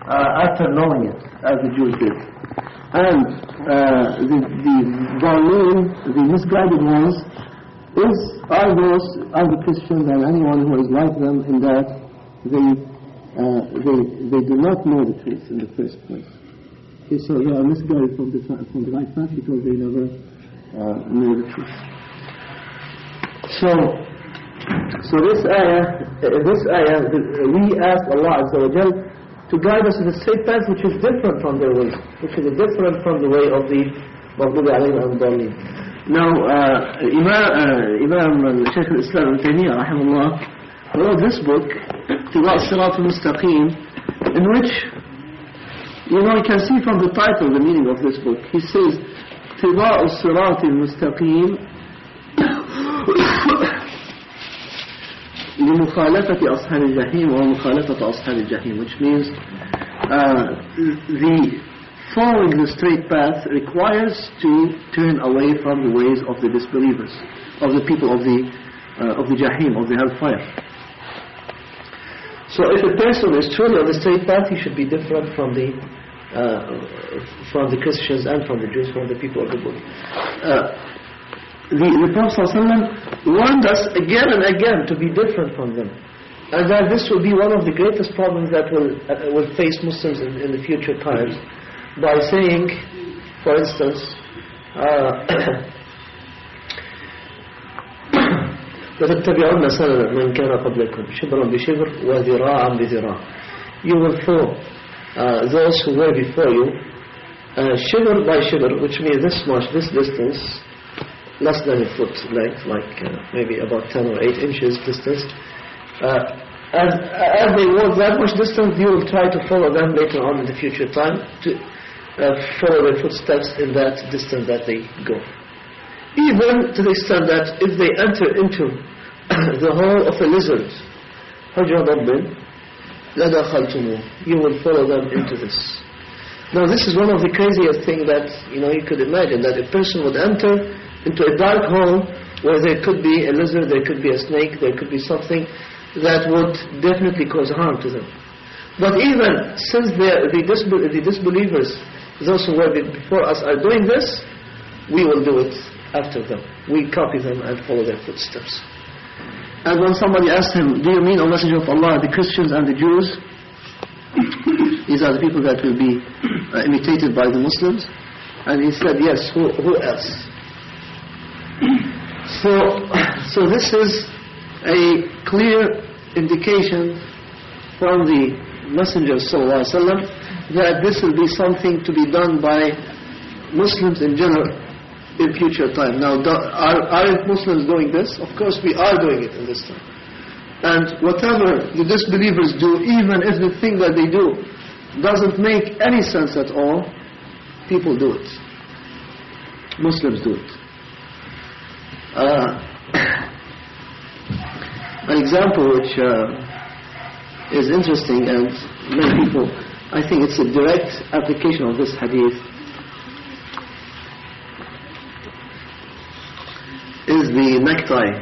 after knowing it, as the Jews did. And the Dhalin, the misguided ones, are the Christians and anyone who is like them in that they do not know the truth in the first place. Okay, so they are misguided from the right path because they never know the truth. So this ayah, we ask Allah Azza wa Jal to guide us in the straight path which is different from their way, which is different from the way of the Maghdubi alayhim and Dhalin. Now, Imam Shaykh al-Islam Ibn Taymiyyah rahimahullah wrote this book, Ittibā' as-Sirāt al-Mustaqīm, in which, you can see from the title the meaning of this book. He says, Ittibā' as-Sirāt al-Mustaqīm لمخالفة أصحاب الجحيم ومخالفة أصحاب الجحيم, which means the following the straight path requires to turn away from the ways of the disbelievers, of the people of the Jahim, of the hellfire. So if a person is truly on the straight path, he should be different from the Christians and from the Jews, from the people of the book. The Prophet ﷺ warned us again and again to be different from them, and that this will be one of the greatest problems that will face Muslims in the future times, by saying, for instance, لَتَتَّبِعُنَّ سَنَنَ مَنْ كَانَ قَبْلَكُمْ شِبْرًا بِشِبْرٍ وَذِرَاعًا بِذِرَاعٍ. You will follow those who were before you, shibr by shibr, which means this much, this distance, less than a foot length, like maybe about 10 or 8 inches distance. As they walk that much distance, you will try to follow them later on in the future time, to follow their footsteps in that distance that they go. Even to the extent that if they enter into the hole of a lizard, you will follow them into this. Now this is one of the craziest things that you could imagine, that a person would enter into a dark hole where there could be a lizard, there could be a snake, there could be something that would definitely cause harm to them. But even since the disbelievers, those who were before us, are doing this, we will do it after them. We copy them and follow their footsteps. And when somebody asked him, do you mean, O Messenger of Allah, the Christians and the Jews? These are the people that will be imitated by the Muslims. And he said, yes, who else? So this is a clear indication from the Messenger ﷺ that this will be something to be done by Muslims in general in future time. Now, aren't Muslims doing this? Of course we are doing it in this time. And whatever the disbelievers do, even if the thing that they do doesn't make any sense at all, people do it. Muslims do it. An example which is interesting, and many people, I think it's a direct application of this hadith, is the necktie.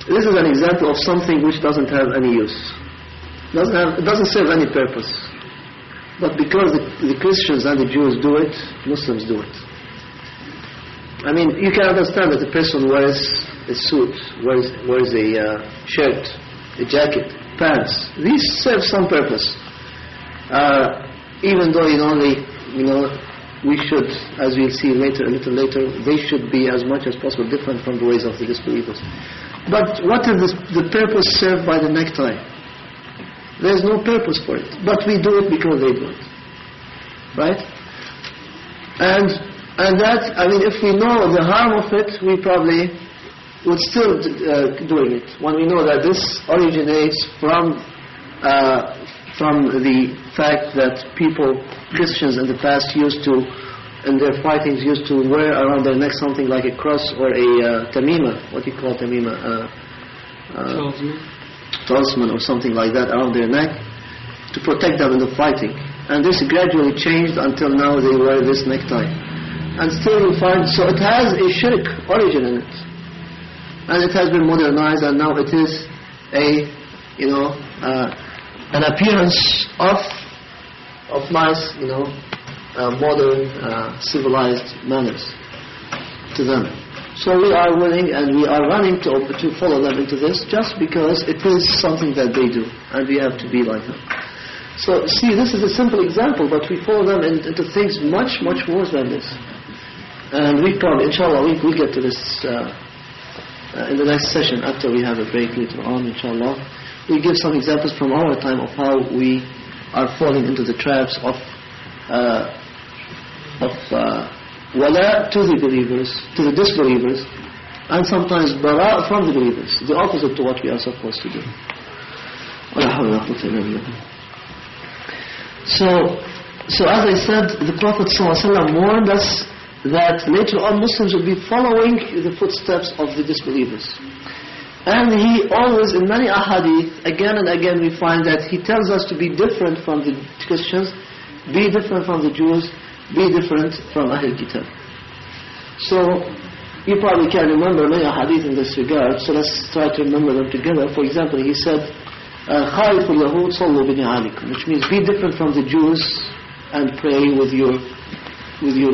This is an example of something which doesn't have any use. It doesn't serve any purpose. But because the Christians and the Jews do it, Muslims do it. I mean, you can understand that a person wears a suit, wears a shirt, a jacket, pants. These serve some purpose. Even though we should, as we'll see later, a little later, they should be as much as possible different from the ways of the disbelievers. But what is the purpose served by the necktie? There's no purpose for it. But we do it because they do it. Right? And that, I mean, if we know the harm of it, we probably would still doing it. When we know that this originates from the fact that Christians in the past used to, in their fightings, used to wear around their neck something like a cross or a tamima. What do you call tamima? Talisman or something like that around their neck to protect them in the fighting. And this gradually changed until now they wear this necktie. And still you find, so it has a shirk origin in it. And it has been modernized, and now it is a an appearance of nice, modern, civilized manners to them. So we are willing and we are running to follow them into this just because it is something that they do and we have to be like them. So see, this is a simple example, but we follow them into things much, much worse than this. And we probably, inshallah, we'll get to this in the next session after we have a break later on, inshallah. We give some examples from our time of how we are falling into the traps of Walā to the believers, to the disbelievers, and sometimes Barā from the believers, the opposite to what we are supposed to do. So as I said, the Prophet ﷺ warned us that later on Muslims will be following the footsteps of the disbelievers. And he always, in many ahadith, again and again we find that he tells us to be different from the Christians, be different from the Jews, be different from Ahl Kitab. So, you probably can remember many hadith in this regard, so let's try to remember them together. For example, he said, خَالِفُ الْيَهُودِ صَلُّوا بِنِعَالِكُمْ, which means be different from the Jews and pray with your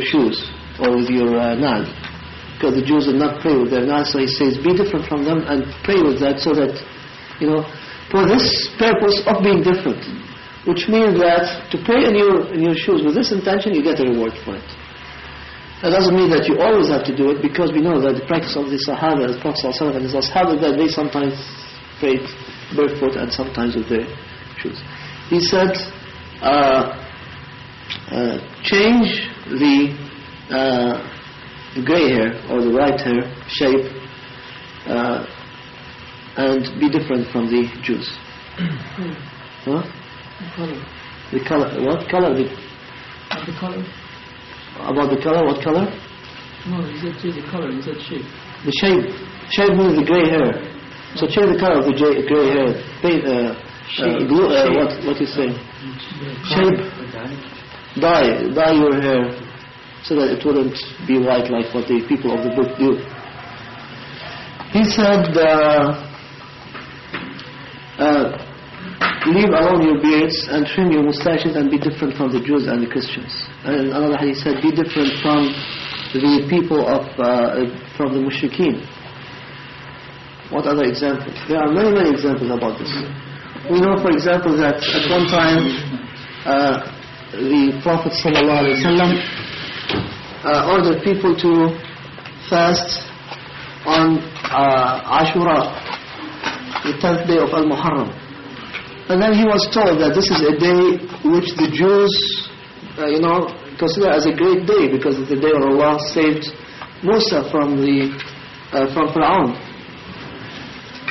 shoes or with your nal. Because the Jews will not pray with their nal, so he says, be different from them and pray with that so that, for this purpose of being different. Which means that to pray in your shoes with this intention, you get a reward for it. That doesn't mean that you always have to do it, because we know that the practice of the Sahaba, the Prophet ﷺ and his Ashab, that they sometimes prayed barefoot and sometimes with their shoes. He said, change the grey hair or the white hair shape and be different from the Jews. Huh? The color. What color? The color. About the color? What color? No, he said change the color. He said shape. The shape. Shape means the grey hair. So change the color of the grey hair. Blue. What you say? Shape. Dye your hair so that it wouldn't be white like what the people of the book do. He said, leave alone your beards and trim your mustaches and be different from the Jews and the Christians. And another hadith said, be different from the people from the mushrikeen. What other examples? There are many, many examples about this. We know, for example, that at one time the Prophet ﷺ ordered people to fast on Ashura, the 10th day of al-Muharram. And then he was told that this is a day which the Jews, consider as a great day, because it's the day when Allah saved Musa from Fir'aun.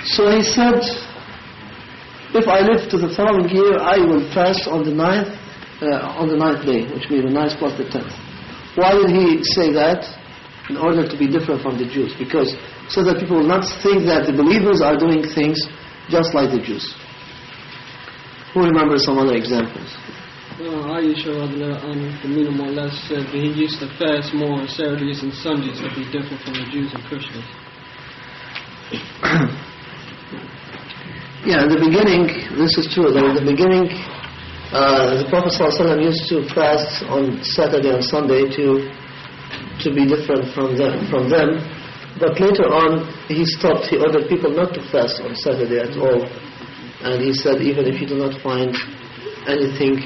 So he said, if I live to the following year, I will fast on the 9th day, which means the 9th plus the 10th. Why did he say that? In order to be different from the Jews, because so that people will not think that the believers are doing things just like the Jews. Who remembers some other examples? Aisha the meaning more or less said that he used to fast more on Saturdays and Sundays to be different from the Jews and Christians. Yeah, in the beginning, this is true, that in the beginning the Prophet ﷺ used to fast on Saturday and Sunday to be different from them. But later on he stopped. He ordered people not to fast on Saturday at all. And he said, even if you do not find anything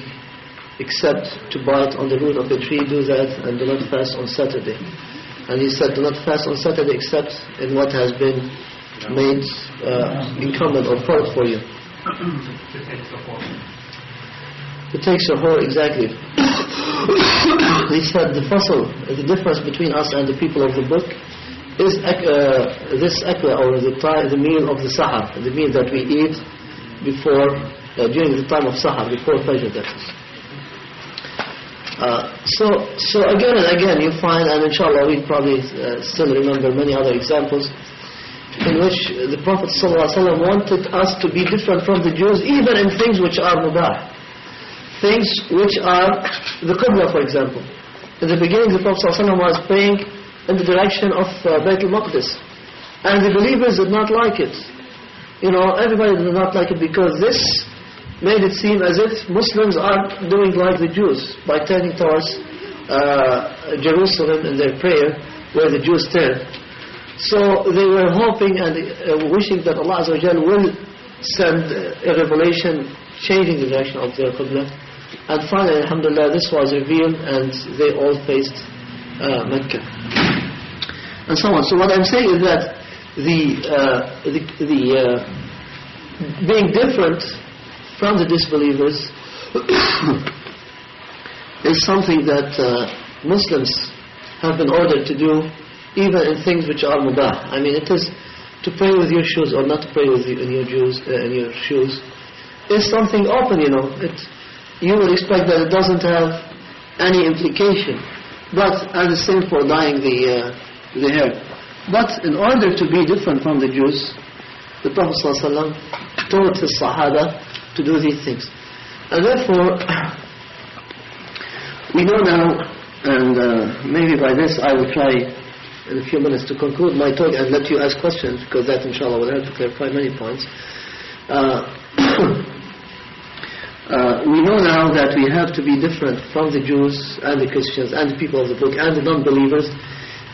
except to bite on the root of a tree, do that, and do not fast on Saturday. And he said, do not fast on Saturday except in what has been made incumbent or part for you. It takes your whole, exactly. He said, the difference between us and the people of the book is this akla, or the meal of the sahar, the meal that we eat before, during the time of sahar, before Fajr, that is. So again and again you find, and inshallah we'll probably still remember many other examples in which the Prophet ﷺ wanted us to be different from the Jews, even in things which are mubah, things which are the Qibla, for example. In the beginning the Prophet ﷺ was praying in the direction of Bayt al-Maqdis, and the believers did not like it. everybody did not like it because this made it seem as if Muslims are doing like the Jews by turning towards Jerusalem in their prayer, where the Jews turn. So they were hoping and wishing that Allah Azza wa Jal will send a revelation changing the direction of their Qibla. And finally, alhamdulillah, this was revealed and they all faced Mecca. And so on. So what I'm saying is that the being different from the disbelievers is something that Muslims have been ordered to do, even in things which are mubah. I mean, it is to pray with your shoes or not to pray with in your shoes is something open, you would expect that it doesn't have any implication. But and the same for dyeing the hair. But in order to be different from the Jews, the Prophet ﷺ taught his Sahaba to do these things. And therefore, we know now, and maybe by this I will try in a few minutes to conclude my talk and let you ask questions, because that inshallah will help to clarify many points. We know now that we have to be different from the Jews and the Christians and the people of the book and the non-believers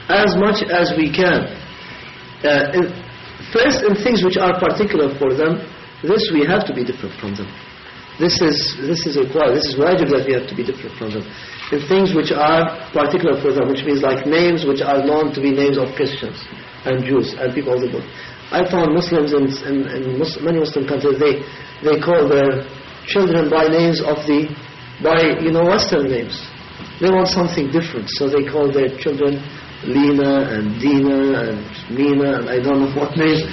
as much as we can. First, in things which are particular for them, this we have to be different from them. This is required. This is wajib that we have to be different from them. In things which are particular for them, which means like names which are known to be names of Christians and Jews and people of the book. I found Muslims in many Muslim countries, they call their children by names Western names. They want something different, so they call their children Lina and Dina and Mina and I don't know what names.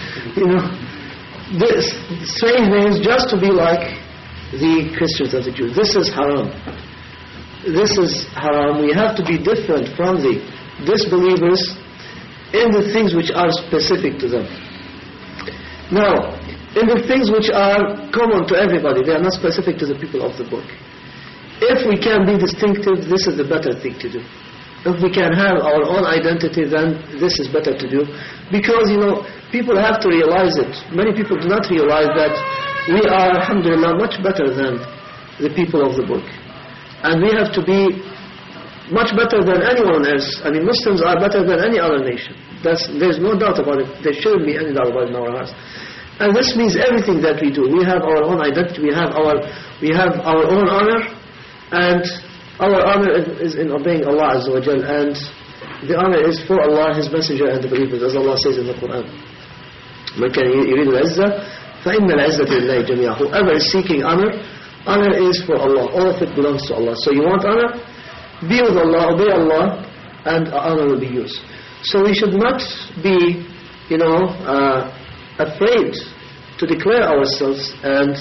This strange names just to be like the Christians and the Jews. This is haram. This is haram. We have to be different from the disbelievers in the things which are specific to them. Now, in the things which are common to everybody, they are not specific to the people of the book. If we can be distinctive, this is the better thing to do. If we can have our own identity, then this is better to do. Because, people have to realize it. Many people do not realize that we are, alhamdulillah, much better than the people of the book. And we have to be much better than anyone else. I mean, Muslims are better than any other nation. There's no doubt about it. There shouldn't be any doubt about it in our hearts. And this means everything that we do. We have our own identity. We have our own honor, and our honor is in obeying Allah Azza wa Jal, and the honor is for Allah, His Messenger, and the believers, as Allah says in the Qur'an. مَنْ كَانَ يُرِيدُ الْعِزَّةَ فَإِنَّ الْعِزَّةَ لِلَّهِ جَمِيعًا. Whoever is seeking honor is for Allah. All of it belongs to Allah. So you want honor? Be with Allah, obey Allah, and honor will be yours. So we should not be, afraid to declare ourselves and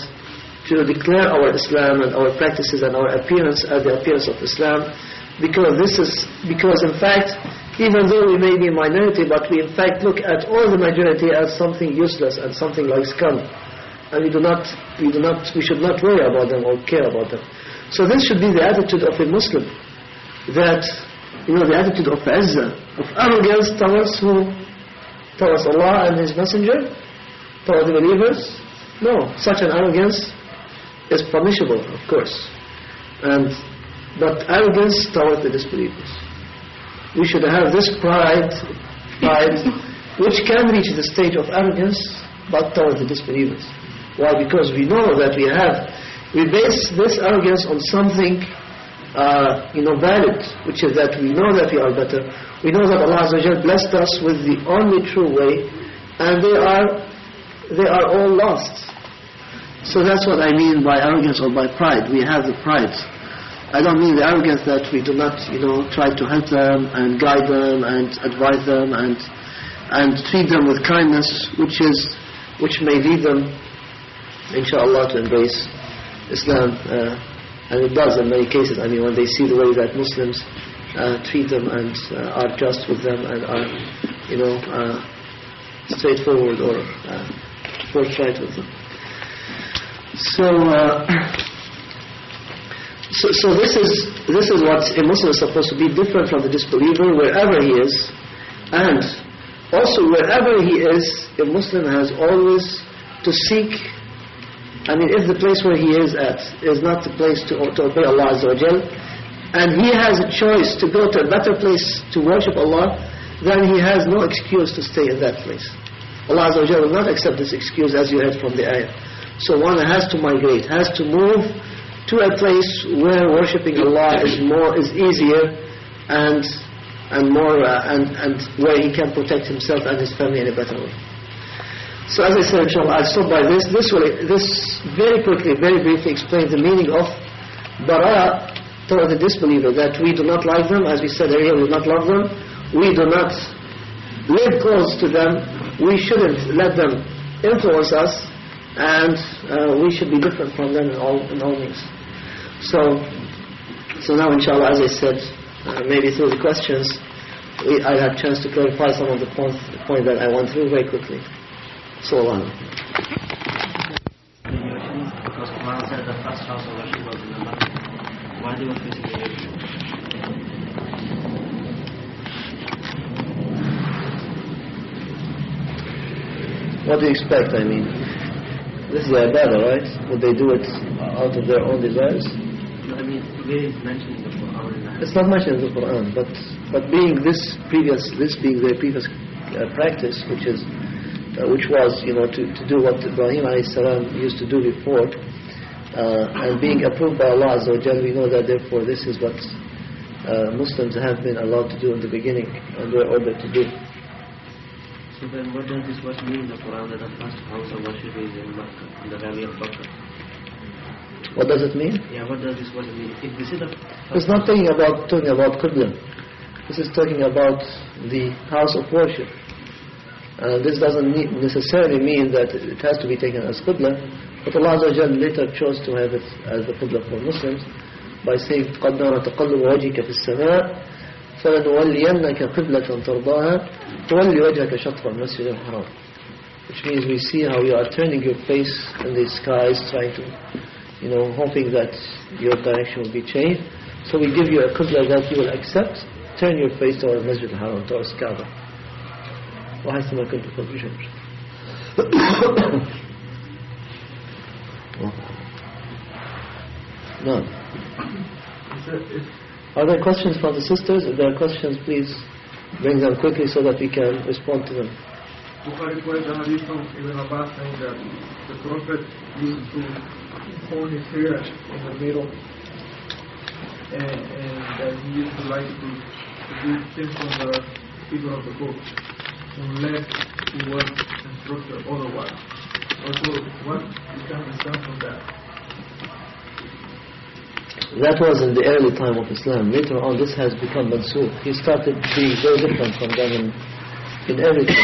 to declare our Islam and our practices and our appearance as the appearance of Islam, because in fact, even though we may be a minority, but we in fact look at all the majority as something useless and something like scum, and we should not worry about them or care about them. So this should be the attitude of a Muslim, that the attitude of izzah, of arrogance towards who? Towards Allah and His Messenger, towards the believers. No, such an arrogance is punishable, of course. But arrogance towards the disbelievers. We should have this pride which can reach the stage of arrogance, but towards the disbelievers. Why? Because we know that we base this arrogance on something valid, which is that we know that we are better. We know that Allah Azza wa Jal blessed us with the only true way, and they are all lost. So that's what I mean by arrogance or by pride. We have the pride. I don't mean the arrogance that we do not, try to help them and guide them and advise them and treat them with kindness, which may lead them, inshallah, to embrace Islam. And it does in many cases. I mean, when they see the way that Muslims treat them and are just with them and are, straightforward or forthright with them. So this is what a Muslim is supposed to be, different from the disbeliever wherever he is, and also wherever he is, a Muslim has always to seek, I mean, if the place where he is at is not the place to obey Allah Azza wa Jal, and he has a choice to go to a better place to worship Allah, then he has no excuse to stay in that place. Allah Azza wa Jal will not accept this excuse, as you heard from the ayah. So one has to migrate, has to move to a place where worshipping Allah is easier and where he can protect himself and his family in a better way. So as I said, inshallah, I'll stop by this. This very quickly, very briefly explains the meaning of bara toward the disbeliever, that we do not like them, as we said earlier, we do not love them, we do not live close to them, we shouldn't let them influence us, and we should be different from them in all means. So now, inshallah, as I said, maybe through the questions, I had a chance to clarify some of the points that I went through very quickly. So on. Because Qur'an said the first house of worship was in the Makkah. Why they were facing the direction? What do you expect? I mean, this is ibadah, right? Would they do it out of their own desires? No, I mean, where is mentioned in the Qur'an? It's not mentioned in the Qur'an, but being this being their previous practice, which was, to do what Ibrahim a.s. used to do before, and being approved by Allah Azza wa Jalla, we know that therefore this is what Muslims have been allowed to do in the beginning and were ordered to do. So then what does this verse mean in the Quran, that the first house of worship is in Makkah, in the valley of Bakkah? What does it mean? Yeah, what does this verse mean? If this is the it's not talking about Qibla. This is talking about the house of worship. This doesn't necessarily mean that it has to be taken as Qibla, but Allah Azza wa Jalla later chose to have it as the Qibla for Muslims by saying قَدْ نَرَى تَقَلُّبَ وَجْهِكَ فِي السَّمَاءِ فَلَنُوَلِّيَنَّكَ قِبْلَةً تَرْضَاهَا تُوَلِّ وَجْهَكَ شَطْرَ الْمَسْجِدِ الْحَرَامِ. Which means we see how you are turning your face in the skies, trying to, hoping that your direction will be changed. So we give you a Qibla that you will accept. Turn your face towards Masjid al-Haram, towards Kaaba. وحيث ما كنت فوق شمس. No. Are there questions from the sisters? If there are questions, please bring them quickly so that we can respond to them. Bukhari quotes the hadith from Ibn Abbas saying that the Prophet used to hold his hair in the middle, and that he used to like to do things from the people of the book, unless he was instructed otherwise. Also, what you can understand from that? That was in the early time of Islam. Later on, this has become mansukh. He started being very different from them in everything.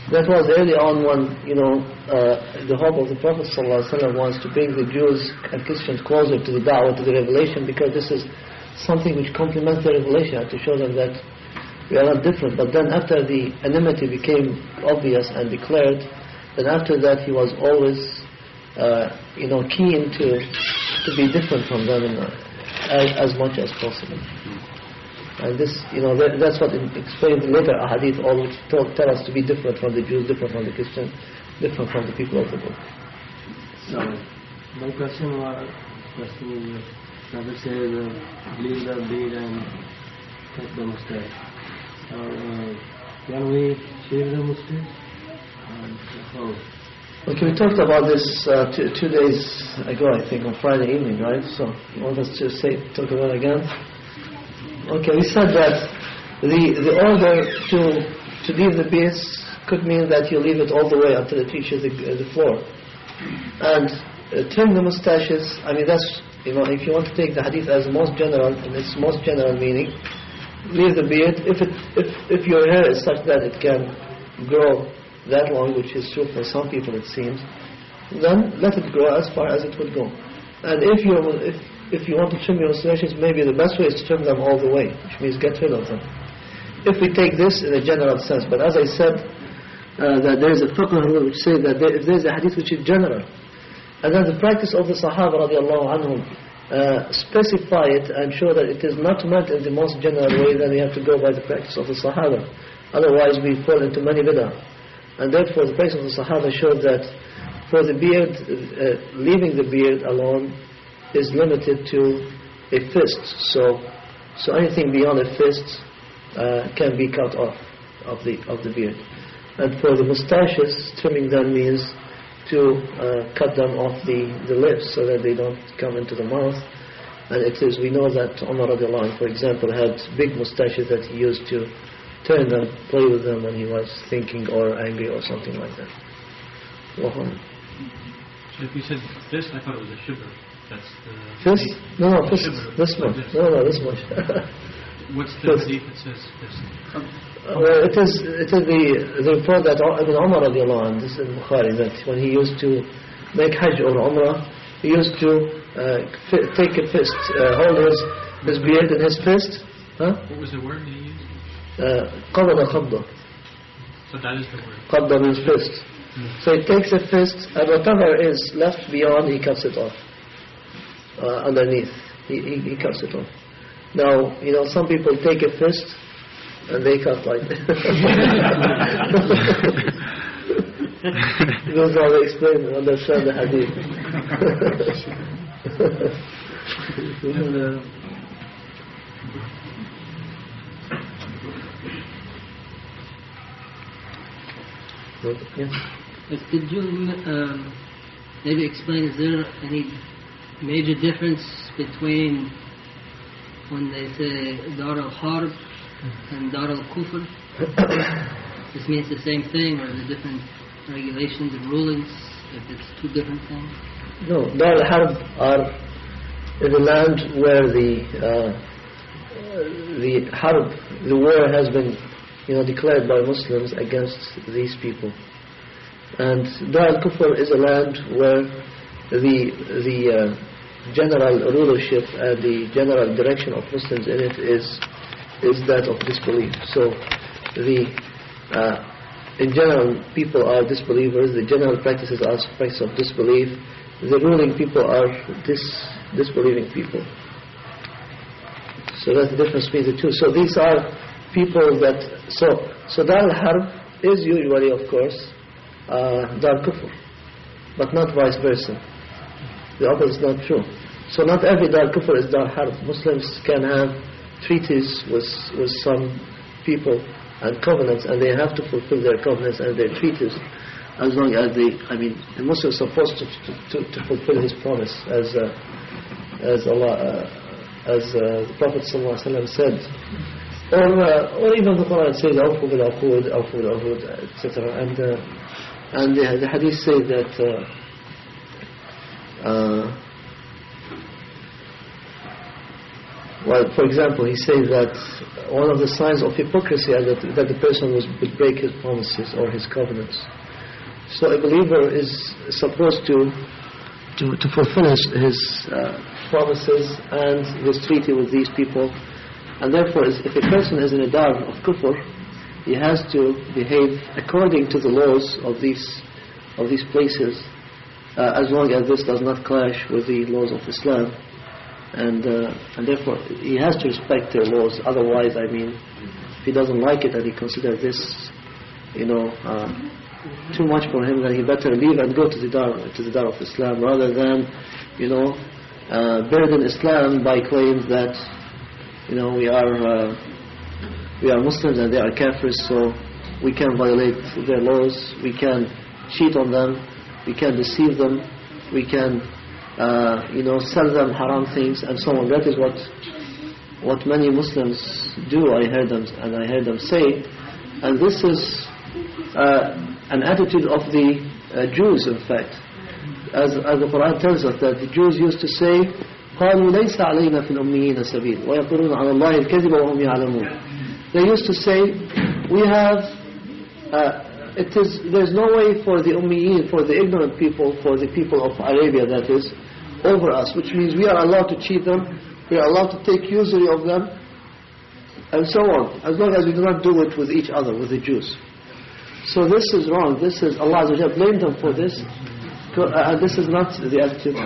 That was early on when, the hope of the Prophet ﷺ was to bring the Jews and Christians closer to the da'wah, to the revelation, because this is something which complements the revelation, to show them that we are not different. But then after the enmity became obvious and declared, then after that he was always, keen to be different from them as much as possible. And this, that's what explains later ahadith, all which tell us to be different from the Jews, different from the Christians, different from the people of the book. So, my question is, Prophet says, leave the beard and cut the mustache. Can we shave the mustache? Okay, we talked about this 2 days ago, I think, on Friday evening, right? So, you want us to talk about it again? Okay, we said that the order to leave the beards could mean that you leave it all the way until it reaches the floor. And trim the mustaches, I mean that's, if you want to take the hadith as most general, in its most general meaning, leave the beard. If your hair is such that it can grow that long, which is true for some people it seems, then let it grow as far as it would go. And if you want to trim your mustaches, maybe the best way is to trim them all the way, which means get rid of them. If we take this in a general sense, but as I said, that there is a fiqh rule which says that if there is a hadith which is general, and then the practice of the Sahaba radiallahu anhum specify it and show that it is not meant in the most general way, then we have to go by the practice of the Sahaba. Otherwise we fall into many bid'ah. And therefore the practice of the Sahaba showed that For the beard, leaving the beard alone is limited to a fist. So anything beyond a fist can be cut off of the beard. And for the mustaches, trimming them means to cut them off the lips so that they don't come into the mouth. And we know that Umar radiallahu anhu, for example, had big mustaches that he used to turn them, play with them when he was thinking or angry or something like that. So if you said fist, I thought it was a shibr. That's the... Fist? No, fist. This much. No, this much. What's the hadith that says fist? Well, it is the report that Ibn Umar radiallahu anhu, this is in Bukhari, that when he used to make Hajj or Umrah, he used to take a fist, hold his beard in his fist. Huh? What was the word that he used? Qabda khabda. So that is the word. Qabda means fist. So he takes a fist, and whatever is left beyond, he cuts it off. Underneath, he cuts it off. Now, some people take a fist and they cut like that. Those are they explain and understand the hadith. Yes. Could you maybe explain, is there any major difference between when they say Dar al-Harb and Dar al-Kufr? This means the same thing, or the different regulations and rulings, if it's two different things? No, Dar al-Harb are in the land where the Harb, the war has been declared by Muslims against these people. And Dar al-Kufr is a land where the general rulership and the general direction of Muslims in it is that of disbelief. So in general, people are disbelievers. The general practices are practices of disbelief. The ruling people are disbelieving people. So that's the difference between the two. So these are people that... So Dar al-Harb is usually, of course, Dar al-Kufr, but not vice versa. The opposite is not true. So not every Dar al-Kufr is Dar al-Harb. Muslims can have treaties with some people and covenants, and they have to fulfill their covenants and their treaties as long as the Muslim is supposed to fulfill his promise, as the Prophet ﷺ said, or even the Qur'an says, "Awfu bil-uqud, awfu bil-uqud," etc. And the hadith say that for example, he says that one of the signs of hypocrisy is that the person would break his promises or his covenants. So a believer is supposed to fulfill his promises and his treaty with these people, and therefore, if a person is in a dar of kufr, he has to behave according to the laws of these places, as long as this does not clash with the laws of Islam. And therefore he has to respect their laws. Otherwise, if he doesn't like it and he considers this, too much for him, then he better leave and go to the dar of Islam, rather than, burden Islam by claims that, we are Muslims and they are kafirs, so we can violate their laws, we can cheat on them, we can deceive them, we can sell them haram things and so on. That is what many Muslims do. I heard them say, and this is an attitude of the Jews. In fact, as the Qur'an tells us, that the Jews used to say, قالوا ليس علينا في الأميين سبيل ويقولون على الله الكذب وهم يعلمون. They used to say, we have there's no way for the ummiyin, for the ignorant people, for the people of Arabia, that is, over us, which means we are allowed to cheat them, we are allowed to take usury of them, and so on, as long as we do not do it with each other, with the Jews. So this is wrong. This is, Allah Azza wa Jalla blamed them for this, and this is not the attitude.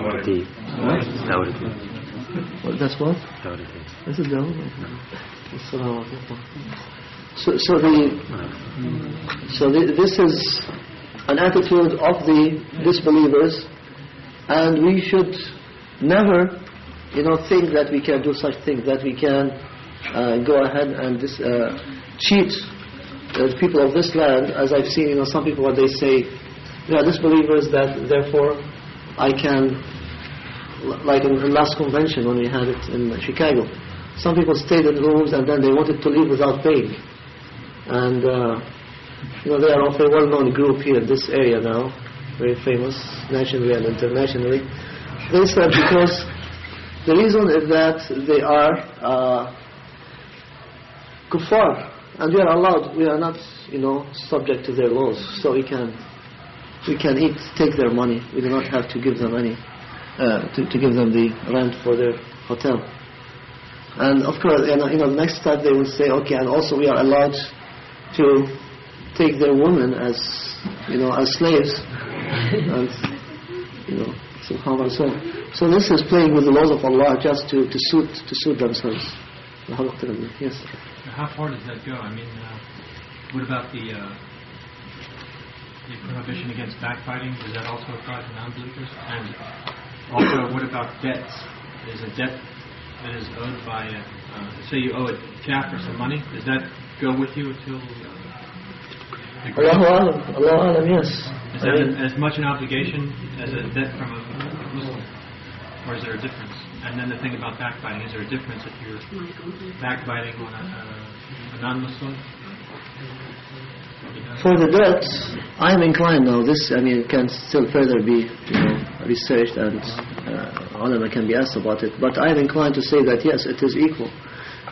That's what? This is the this is an attitude of the disbelievers, and we should never, think that we can do such things, that we can go ahead and cheat the people of this land. As I've seen, some people, what they say, they are disbelievers, that therefore I can, like in the last convention when we had it in Chicago, some people stayed in rooms and then they wanted to leave without paying. And they are of a well-known group here in this area now, very famous nationally and internationally. They said because the reason is that they are kuffar, and we are allowed, we are not, subject to their laws, so we can take their money. We do not have to give them any, to give them the rent for their hotel. And of course, the next step they will say, okay, and also we are allowed to take their women as slaves, and subhanAllah. So this is playing with the laws of Allah just to suit themselves. Yes. How far does that go? I mean, what about the prohibition against backbiting? Does that also apply to non-believers? And also, what about debts? Is a debt that is owed by, say you owe a kafir some money, does that go with you until... Allahu Alam, yes. Is that as much an obligation as a debt from a Muslim? Or is there a difference? And then the thing about backbiting, is there a difference if you're backbiting on a non-Muslim? For the debt, I am inclined now, it can still further be researched, and ulama can be asked about it, but I am inclined to say that yes, it is equal,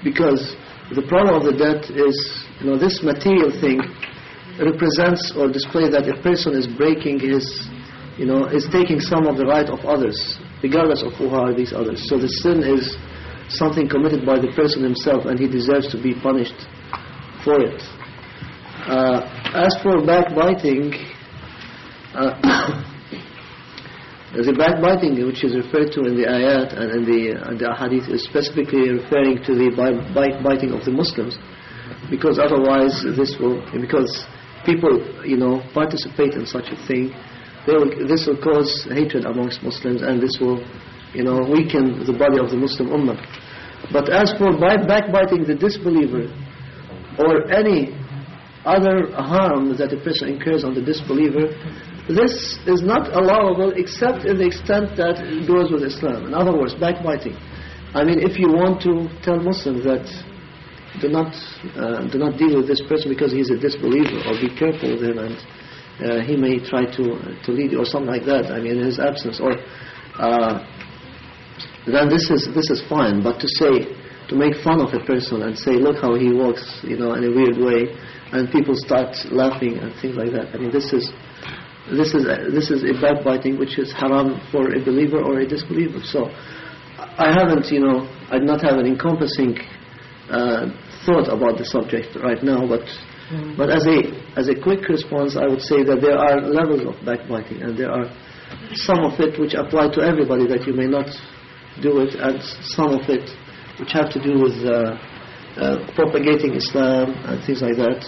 because the problem of the debt is, this material thing represents or displays that a person is breaking his, is taking some of the right of others, regardless of who are these others. So the sin is something committed by the person himself, and he deserves to be punished for it. As for backbiting, the backbiting which is referred to in the ayat and in the ahadith is specifically referring to the backbiting of the Muslims, because otherwise because people participate in such a thing, this will cause hatred amongst Muslims, and this will weaken the body of the Muslim ummah. But as for backbiting the disbeliever or any other harm that a person incurs on the disbeliever, this is not allowable except in the extent that it goes with Islam. In other words, backbiting. If you want to tell Muslims that do not deal with this person because he's a disbeliever, or be careful with him, and he may try to lead you, or something like that, in his absence, or then this is fine. But to make fun of a person and say, look how he walks, in a weird way, and people start laughing and things like that. This is a backbiting which is haram for a believer or a disbeliever. So I do not have an encompassing thought about the subject right now, but as a quick response, I would say that there are levels of backbiting, and there are some of it which apply to everybody, that you may not do it, and some of it which have to do with propagating Islam and things like that.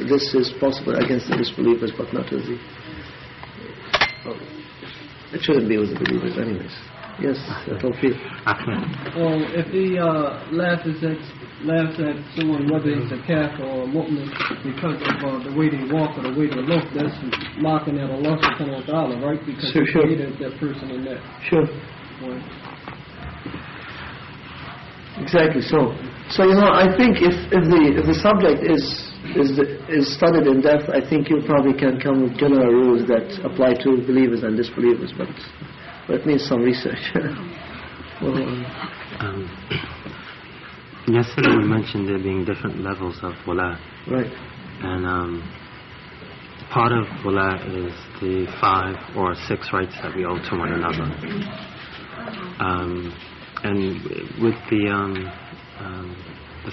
This is possible against the disbelievers, but not with the... it shouldn't be with the believers anyways. Yes, Tawfiq. If he laughs at someone, whether it's a kafir or a mu'min, because of the way they walk or the way they look, that's mocking at Allah subhanahu wa ta'ala, right? Because he created that person in that. Sure. Way. Exactly. So I think if the subject is studied in depth, I think you probably can come with general rules that apply to believers and disbelievers, but it needs some research. Yesterday we mentioned there being different levels of Walā. Right. And part of Walā is the 5 or 6 rights that we owe to one another. And with the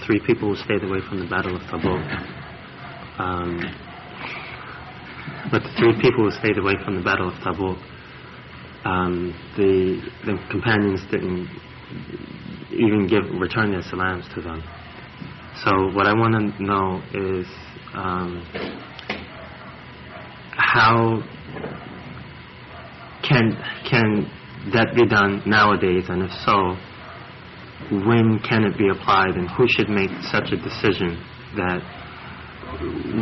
3 people who stayed away from the Battle of Tabuk, the companions didn't even return their salams to them. So what I want to know is, how can that be done nowadays, and if so, when can it be applied, and who should make such a decision that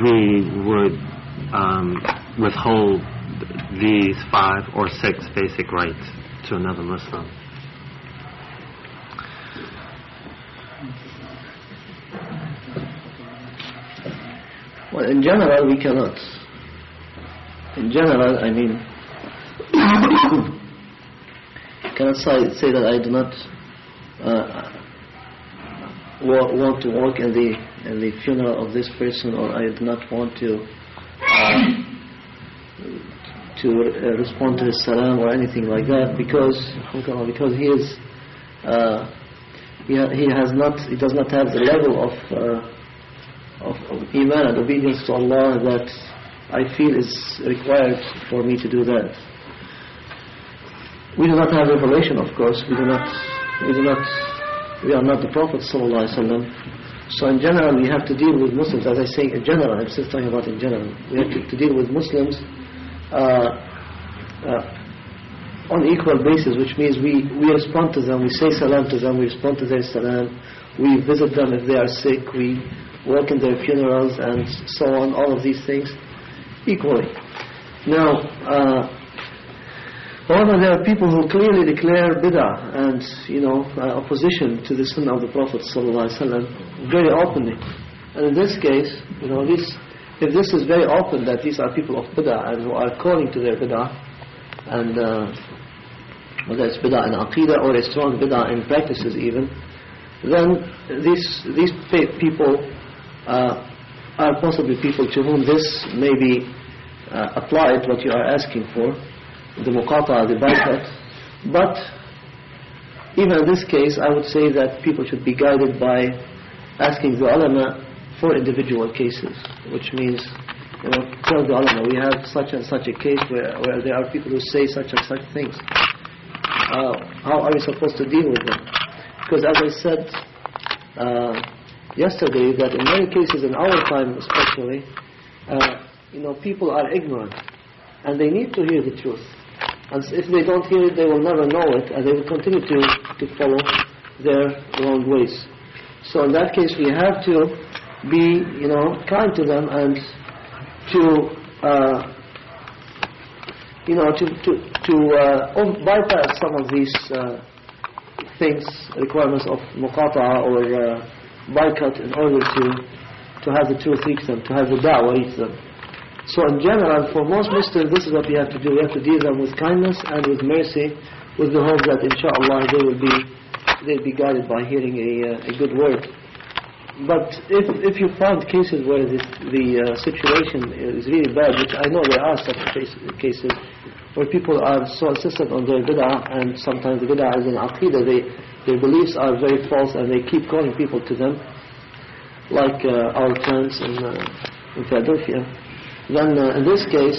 we would withhold these 5 or 6 basic rights to another Muslim? Well, in general, we cannot. In general, I mean, cannot say that I do not want to work in the funeral of this person, or I do not want to respond to his salam or anything like that, because he is he does not have the level of iman and obedience to Allah that I feel is required for me to do that. We do not have revelation, of course. We are not the Prophet ﷺ. So in general, we have to deal with Muslims. As I say, in general, I'm still talking about in general. We have to deal with Muslims on equal basis, which means we respond to them, we say salam to them, we respond to their salam, we visit them if they are sick, we work in their funerals, and so on, all of these things equally. Now, however, there are people who clearly declare bid'ah and opposition to the sunnah of the Prophet ﷺ very openly. And in this case, if this is very open that these are people of bid'ah and who are calling to their bid'ah, and whether it's bid'ah in aqidah or a strong bid'ah in practices even, then these people are possibly people to whom this may be applied, what you are asking for, the muqata'a, the boycott. But even in this case, I would say that people should be guided by asking the ulama for individual cases, which means, tell the ulama, we have such and such a case where there are people who say such and such things. How are we supposed to deal with them? Because as I said yesterday, that in many cases, in our time especially, people are ignorant, and they need to hear the truth. And if they don't hear it, they will never know it, and they will continue to follow their wrong ways. So in that case, we have to be, kind to them, and to bypass some of these things, requirements of muqata'a or boycott, in order to have the truth reach them, to have the da'wah reach them. So in general, for most Muslims, this is what we have to do. We have to deal them with kindness and with mercy, with the hope that inshallah they'll be guided by hearing a good word. But if you find cases where the situation is really bad, which I know there are such cases, where people are so insistent on their bid'ah, and sometimes the bid'ah is in aqidah, their beliefs are very false, and they keep calling people to them, like our friends in Philadelphia, then in this case,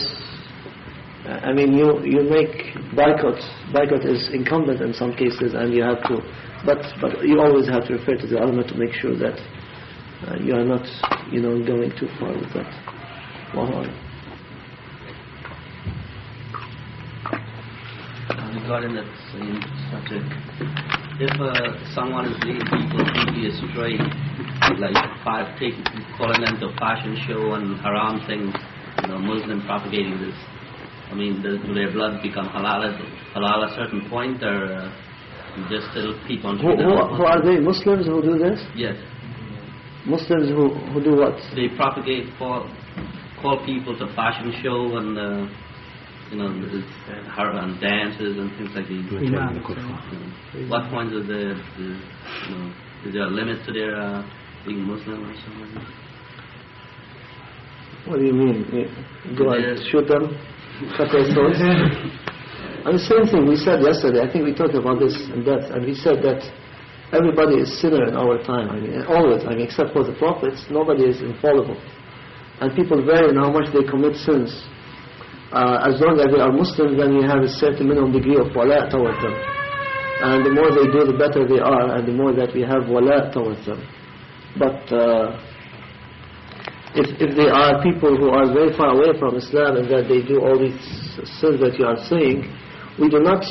you make boycott. Boycott is incumbent in some cases, and you have to, but you always have to refer to the ulama to make sure that you are not, going too far with that. Regarding that same subject, if someone is leading people completely astray, like calling them to a fashion show and haram things, Muslim propagating this, do their blood become halal at a certain point, or just still keep on treating them? Who are they? Muslims who do this? Yes. Muslims who do what? They propagate, call people to fashion show and and dances and things like that. What point is there a limit to their being Muslim or something? What do you mean? Go and shoot them? Cut their throats? And the same thing we said yesterday, I think we talked about this in depth, and we said that everybody is sinner in our time. Always. Except for the prophets, nobody is infallible. And people vary in how much they commit sins. As long as they are Muslims, then you have a certain minimum degree of walā' towards them. And the more they do, the better they are, and the more that we have walā' towards them. But if they are people who are very far away from Islam and that they do all these sins that you are saying, we do not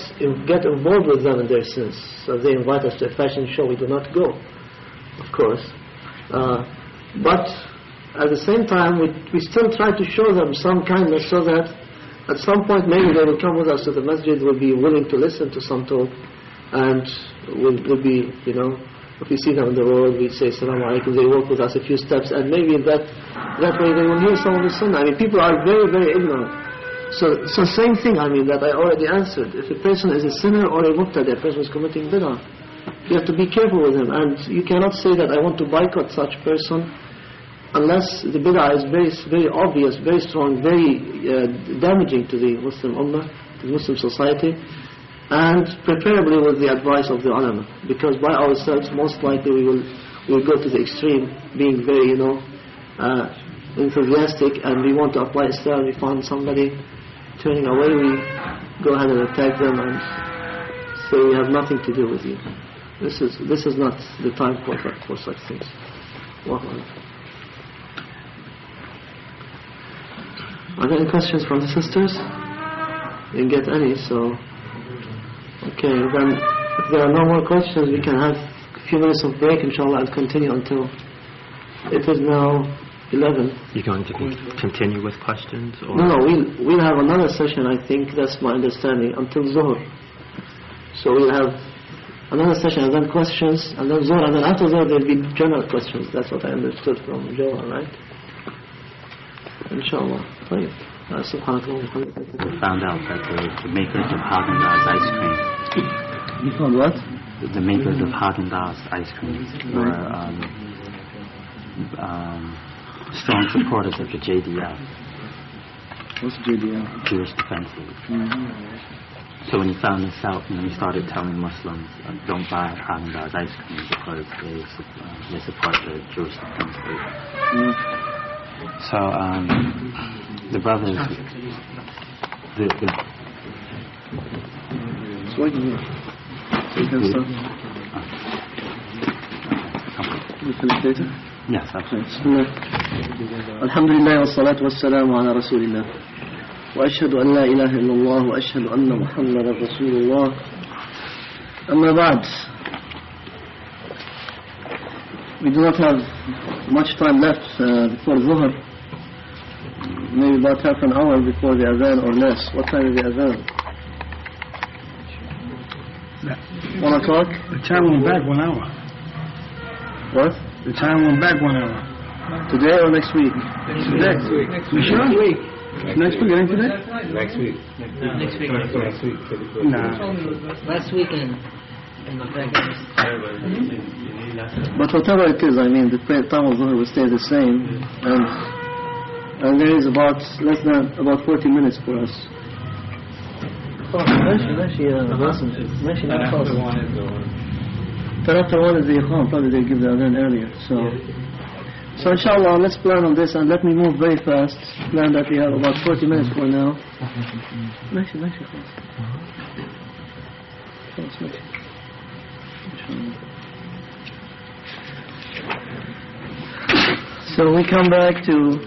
get involved with them in their sins. So if they invite us to a fashion show, we do not go, of course. But at the same time, we still try to show them some kindness so that at some point maybe they will come with us to the masjid, will be willing to listen to some talk, and will be, if we see them on the road, we say Assalamu alaikum, they walk with us a few steps, and maybe that way they will hear some of the sunnah. I mean, people are very, very ignorant. So same thing, that I already answered. If a person is a sinner or a mubtadi, a person is committing bid'ah, you have to be careful with him, and you cannot say that I want to boycott such person unless the bid'ah is very, very obvious, very strong, very damaging to the Muslim ummah, to the Muslim society, and preferably with the advice of the ulama, because by ourselves most likely we will go to the extreme, being very enthusiastic, and we want to apply Islam. We find somebody turning away, we go ahead and attack them and say we have nothing to do with you. This is not the time for such things. Are there any questions from the sisters? Didn't get any, so okay, then if there are no more questions, we can have a few minutes of break, inshallah, and continue until it is now 11. You're going to continue with questions? Or? No, we'll have another session, I think, that's my understanding, until Zuhr. So we'll have another session and then questions, and then Zuhr, and then after Zuhr there'll be general questions. That's what I understood from Joa, right? Inshallah. Right. We found out that the makers of Haagen-Dazs ice cream. You found what? The makers of Haagen-Dazs ice cream were strong supporters of the JDF. What's JDF? Jewish Defense League. So when he found this out, he started telling Muslims, don't buy Haagen-Dazs ice cream because they support the Jewish Defense League. So the brothers, Yes, absolutely. Alhamdulillah wa salatu wa salamu ala Rasulillah. Wa ashhadu an la ilaha illallah wa ashhadu anna Muhammadan Rasulullah. Amma ba'd. We do not have much time left before Zuhr. Maybe about half an hour before the Adhan or less. What time is the Adhan? 1 o'clock? The time went back 1 hour. What? The time went back 1 hour. Today or next week? Next week. You sure? Next week. Next week, ain't today? Next week. Next week. Next week. Nah. Last weekend. But whatever it is, the time of Zuhr will stay the same, and there is about 40 minutes for us. ماشي not fast. After one is the Iqam, probably they give the Adhan earlier. So inshallah, let's plan on this, and let me move very fast. Plan that we have about 40 minutes for now. ماشي خلاص. So we come back to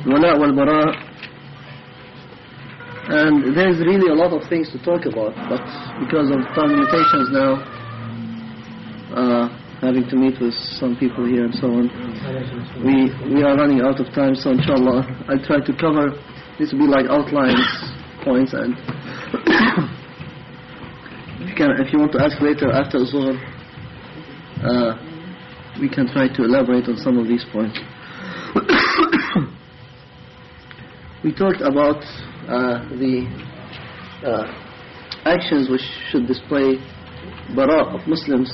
al-Walāء wal-Barā', and there's really a lot of things to talk about, but because of time limitations now, having to meet with some people here and so on, we are running out of time. So inshallah, I'll try to cover, this will be like outlines, points, and if you want to ask later after Zuhr, we can try to elaborate on some of these points. We talked about the actions which should display bara' of Muslims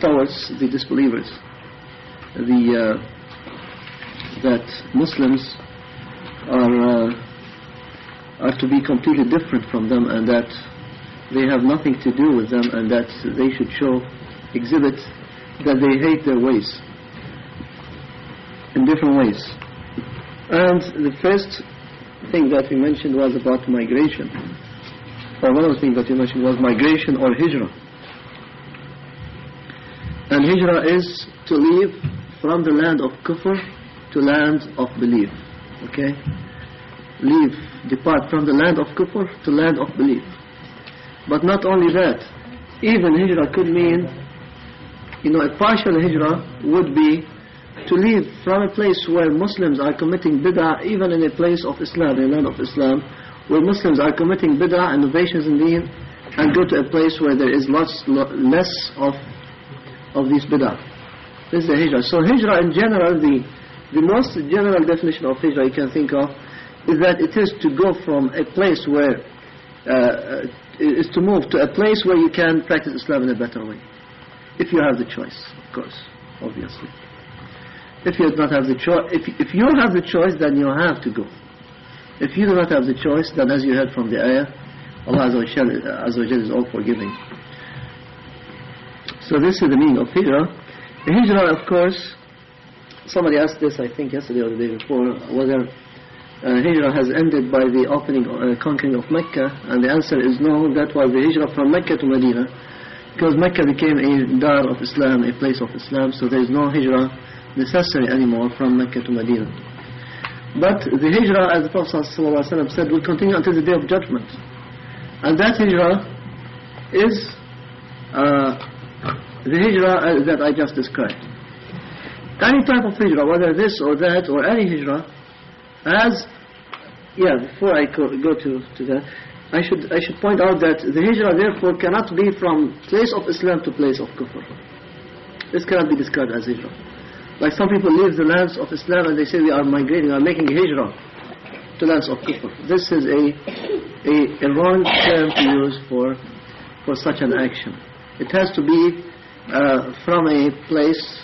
towards the disbelievers. That Muslims are to be completely different from them, and that they have nothing to do with them, and that they should exhibit that they hate their ways in different ways. And the first thing that we mentioned was about migration, or one of the things that we mentioned was migration or hijrah. And And hijrah is to leave from the land of kufr to land of belief. Okay? Leave, depart from the land of kufr to land of belief. But not only that, even hijrah could mean, a partial hijrah would be to leave from a place where Muslims are committing bid'ah, even in a place of Islam, in a land of Islam, where Muslims are committing bid'ah, innovations in deen, and go to a place where there is less of these bid'ah. This is the hijrah. So hijrah in general, the most general definition of hijrah you can think of is that it is to go from a place where, is to move to a place where you can practice Islam in a better way. If you have the choice, of course, obviously. If you do not have the choice, if you have the choice, then you have to go. If you do not have the choice, then as you heard from the ayah, Allah Azza wa Jalla is all forgiving. So this is the meaning of hijrah. The hijrah, of course, somebody asked this, I think yesterday or the day before, whether hijrah has ended by the conquering of Mecca, and the answer is no. That was the hijrah from Mecca to Medina, because Mecca became a dar of Islam, a place of Islam, so there is no hijrah necessary anymore from Mecca to Medina. But the hijrah, as the Prophet ﷺ said, will continue until the day of judgment. And that hijrah is the hijrah that I just described. Any type of hijrah, whether this or that or any hijrah, before I go to that, I should point out that the hijrah therefore cannot be from place of Islam to place of kufr. This cannot be described as hijrah. Like some people leave the lands of Islam and they say we are migrating, we are making a hijrah to lands of kufr. This is a wrong term to use for such an action. It has to be from a place,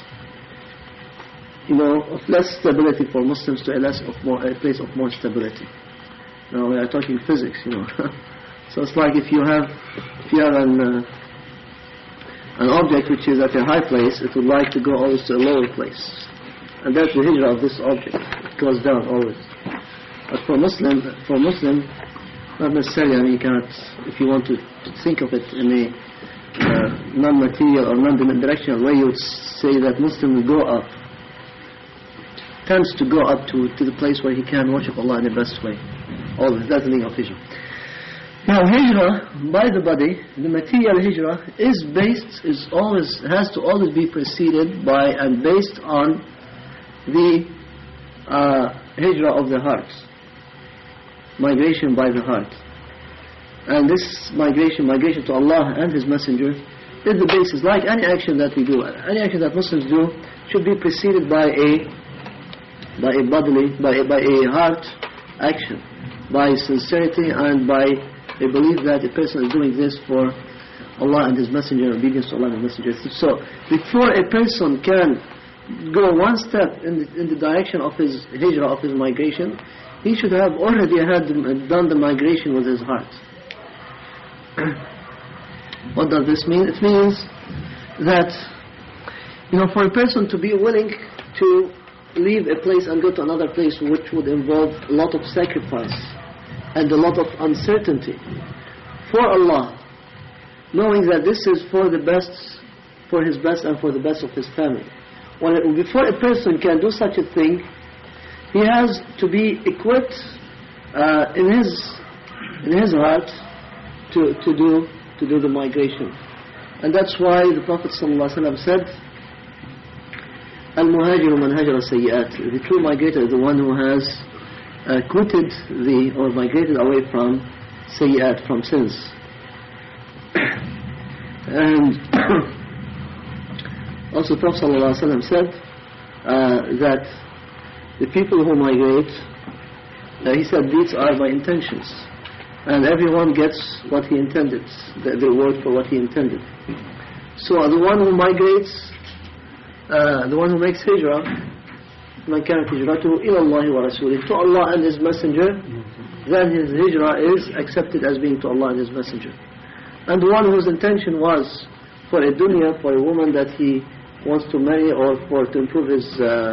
of less stability for Muslims to a place of more stability. Now we are talking physics, So it's like if you have an object which is at a high place, it would like to go always to a lower place. And that's the hijrah of this object. It goes down always. But for Muslim, not necessarily, you cannot, if you want to think of it in a non-material or non-directional way, you would say that Muslim will go up, tends to go up to the place where he can worship Allah in the best way. Always, that's the meaning of hijrah. Now hijrah, by the body, the material hijrah has to always be preceded by and based on the hijrah of the heart, migration by the heart. And this migration to Allah and His Messenger is the basis. Like any action that we do, any action that Muslims do should be preceded by a heart action, by sincerity and by a belief that a person is doing this for Allah and His Messenger, obedience to Allah and His Messenger. So before a person can go one step in the direction of his hijrah, of his migration, he should have already done the migration with his heart. What does this mean? It means that for a person to be willing to leave a place and go to another place, which would involve a lot of sacrifice and a lot of uncertainty for Allah, knowing that this is for the best, for his best and for the best of his family. Before a person can do such a thing, he has to be equipped in his heart to do the migration. And that's why the Prophet ﷺ said, al-Muhajiru man hajara sayyi'at. The true migrator is the one who has quitted or migrated away from sayyi'at, from sins. And also the Prophet ﷺ said that the people who migrate, he said, these are my intentions. And everyone gets what he intended, the reward for what he intended. So the one who migrates, the one who makes hijrah, man kanat hijratuhu ila Allahi wa rasulih, to Allah and His Messenger, then his hijrah is accepted as being to Allah and His Messenger. And the one whose intention was for a dunya, for a woman that he wants to marry, or to improve his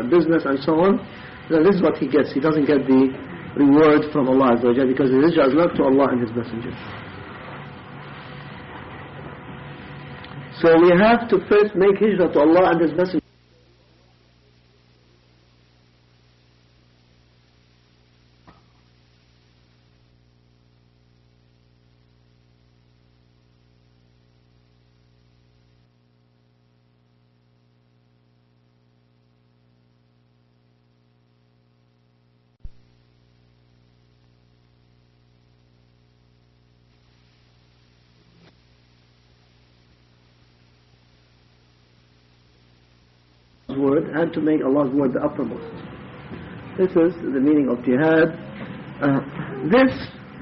business and so on, then this is what he gets. He doesn't get the reward from Allah Azza wa Jalla, because his hijrah is not to Allah and His Messenger. So we have to first make hijrah to Allah and His Messenger. Word and to make Allah's word the uppermost. This is the meaning of jihad. This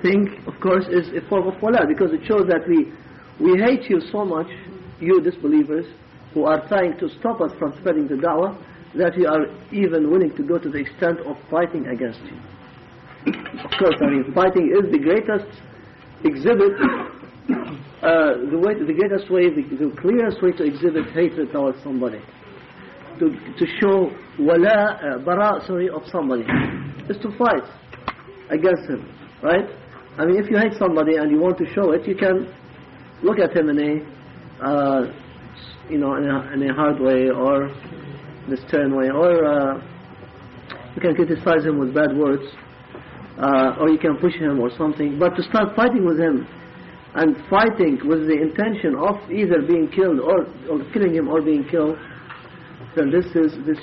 thing, of course, is a form of walā, because it shows that we hate you so much, you disbelievers, who are trying to stop us from spreading the da'wah, that we are even willing to go to the extent of fighting against you. Of course, I mean, fighting is the greatest exhibit, the greatest way, the clearest way to exhibit hatred towards somebody. To show bara of somebody is to fight against him, right? I mean, if you hate somebody and you want to show it, you can look at him in a in a hard way or in a stern way, or you can criticize him with bad words, or you can push him or something. But to start fighting with him and fighting with the intention of either being killed or killing him or being killed, then this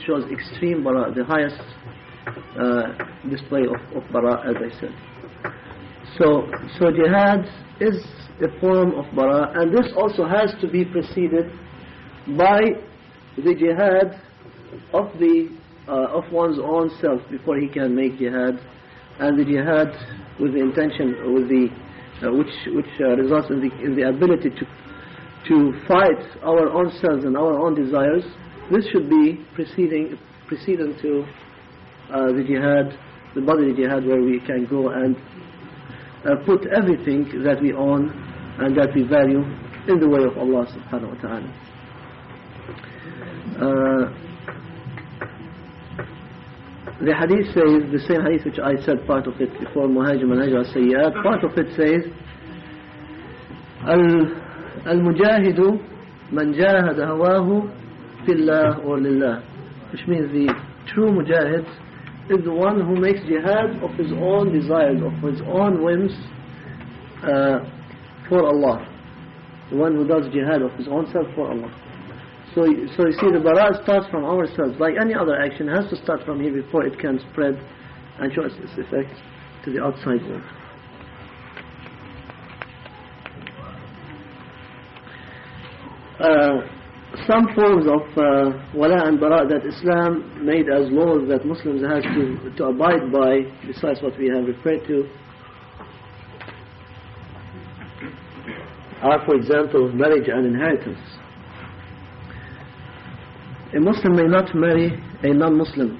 shows extreme bara, the highest display of bara, as I said. So jihad is a form of bara, and this also has to be preceded by the jihad of one's own self before he can make jihad, and the jihad with the intention, with the which results in the ability to fight our own selves and our own desires. This should be preceding to the jihad, the bodily jihad, where we can go and put everything that we own and that we value in the way of Allah subhanahu wa ta'ala. The hadith says, the same hadith which I said part of it before, Muhajir Manhaj al-Sayyat, part of it says, al-Mujahidu man jahada hawahu fillah or lillah, which means the true mujahid is the one who makes jihad of his own desires, of his own whims, for Allah. The one who does jihad of his own self for Allah. So you see, the bara starts from ourselves. Like any other action, it has to start from here before it can spread and show its effect to the outside world. Some forms of wala and bara that Islam made as laws that Muslims have to abide by, besides what we have referred to, are, for example, marriage and inheritance. A Muslim may not marry a non-Muslim,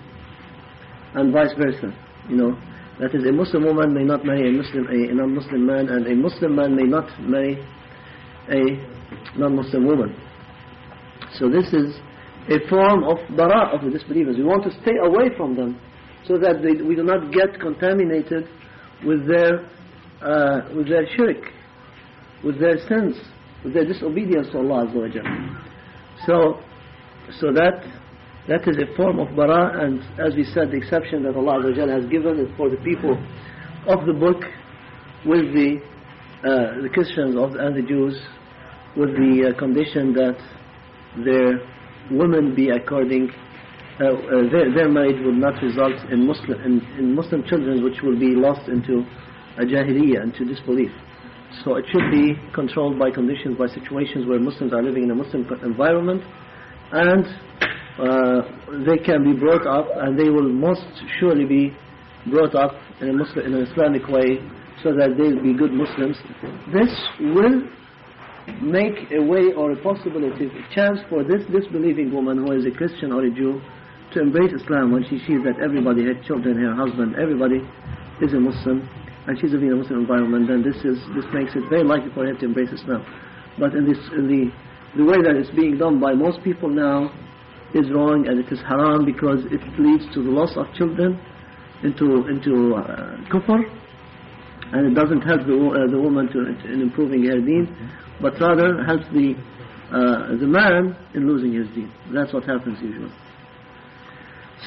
and vice versa. That is, a Muslim woman may not marry a non-Muslim man, and a Muslim man may not marry a non-Muslim woman. So this is a form of bara of the disbelievers. We want to stay away from them so that we do not get contaminated with their shirk, with their sins, with their disobedience to Allah Azza wa Jalla. So that is a form of bara, and as we said, the exception that Allah Azza wa Jalla has given is for the people of the book, with the Christians and the Jews, with the condition that their women be according, their marriage would not result in Muslim children, which will be lost into a jahiliyyah, into disbelief. So it should be controlled by conditions, by situations where Muslims are living in a Muslim environment, and they can be brought up, and they will most surely be brought up in an Islamic way, so that they will be good Muslims. This will make a way or a possibility, a chance for this disbelieving woman who is a Christian or a Jew to embrace Islam when she sees that everybody, her children, her husband, everybody is a Muslim, and she's living in a Muslim environment. Then this makes it very likely for her to embrace Islam. But in the way that it's being done by most people now is wrong, and it is haram, because it leads to the loss of children into kufr, and it doesn't help the woman in improving her deen, but rather helps the the man in losing his deen. That's what happens usually.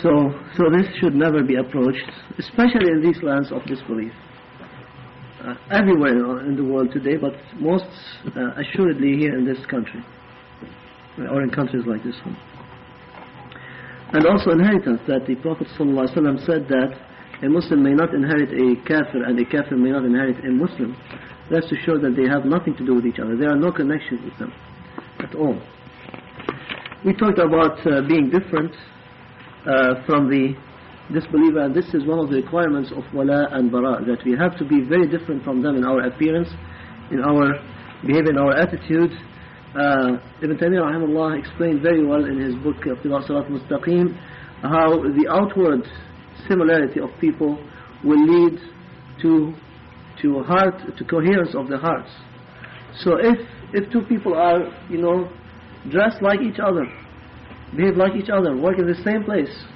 So this should never be approached, especially in these lands of disbelief. Everywhere in the world today, but most assuredly here in this country, or in countries like this one. And also inheritance, that the Prophet ﷺ said that a Muslim may not inherit a kafir and a kafir may not inherit a Muslim. That's to show that they have nothing to do with each other. There are no connections with them at all. We talked about being different from the disbeliever, and this is one of the requirements of wala and bara, that we have to be very different from them in our appearance, in our behavior, in our attitude. Ibn Taymiyyah rahimahullah explained very well in his book Iqtida' Sirat Mustaqim how the outward similarity of people will lead to coherence of the hearts. So if two people are, dressed like each other, behave like each other, work in the same place,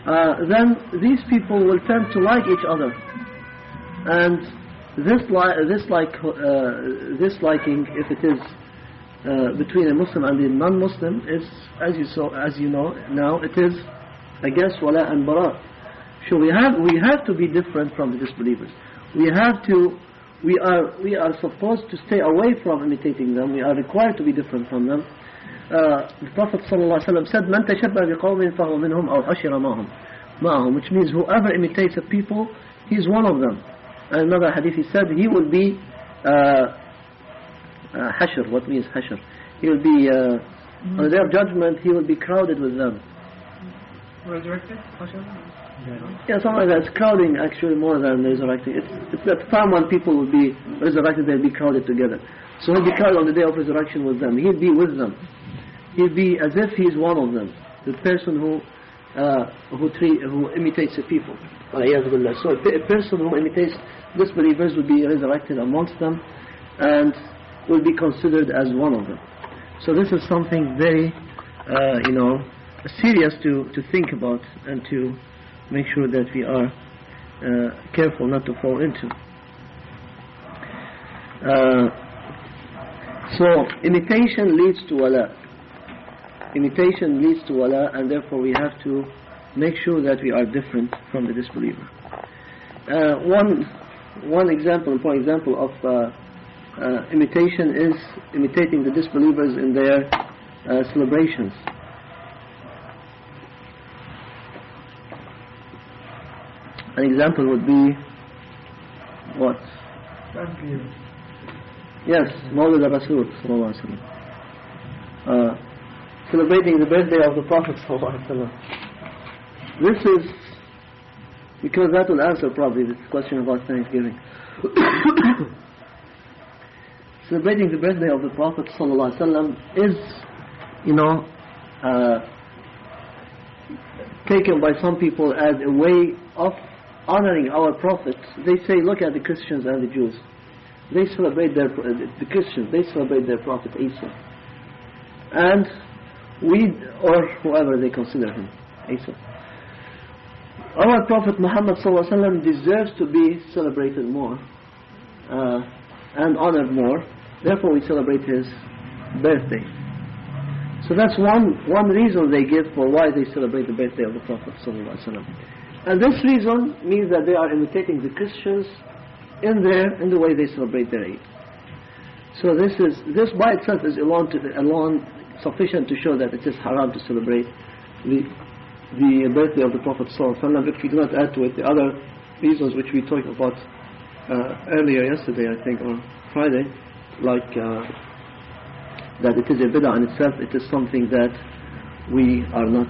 then these people will tend to like each other, and this liking, if it is between a Muslim and a non-Muslim, is, as you know now, it is against wala and bara. So we have to be different from the disbelievers. We are supposed to stay away from imitating them. We are required to be different from them. The Prophet ﷺ said, "Man tashabbaha biqawmin fahuwa minhum aw hashira ma'ahum," which means whoever imitates a people, he is one of them. And another hadith, he said, he will be hashr. What means hashr? He will be on the day of judgment. He will be crowded with them. Resurrected? Yeah, something like that. It's crowding actually more than resurrecting. It's that time when people will be resurrected, they'll be crowded together. So he'll be crowded on the day of resurrection with them. He'll be with them. He'll be as if he's one of them. The person who imitates the people. So a person who imitates disbelievers will be resurrected amongst them and will be considered as one of them. So this is something very, serious to think about and to make sure that we are careful not to fall into. So imitation leads to wala. Imitation leads to wala, and therefore we have to make sure that we are different from the disbeliever. One example, for example, of imitation is imitating the disbelievers in their celebrations. An example would be what? Thanksgiving. Yes, Mawlid al-Rasul sallallahu alaihi wasallam. Celebrating the birthday of the Prophet sallallahu alaihi wasallam. This is because that will answer probably this question about Thanksgiving. Celebrating the birthday of the Prophet sallallahu alaihi wasallam is, taken by some people as a way of honoring our Prophet. They say, look at the Christians and the Jews. They celebrate the Christians, they celebrate their Prophet Isa. And we, or whoever they consider him, Isa. Our Prophet Muḥammad ﷺ deserves to be celebrated more and honored more. Therefore we celebrate his birthday. So that's one reason they give for why they celebrate the birthday of the Prophet ﷺ. And this reason means that they are imitating the Christians in the way they celebrate their Eid. So this by itself is alone sufficient to show that it is haram to celebrate the birthday of the Prophet ﷺ. If you do not add to it the other reasons which we talked about earlier yesterday, I think, or Friday, like that it is a bid'ah in itself, it is something that we are not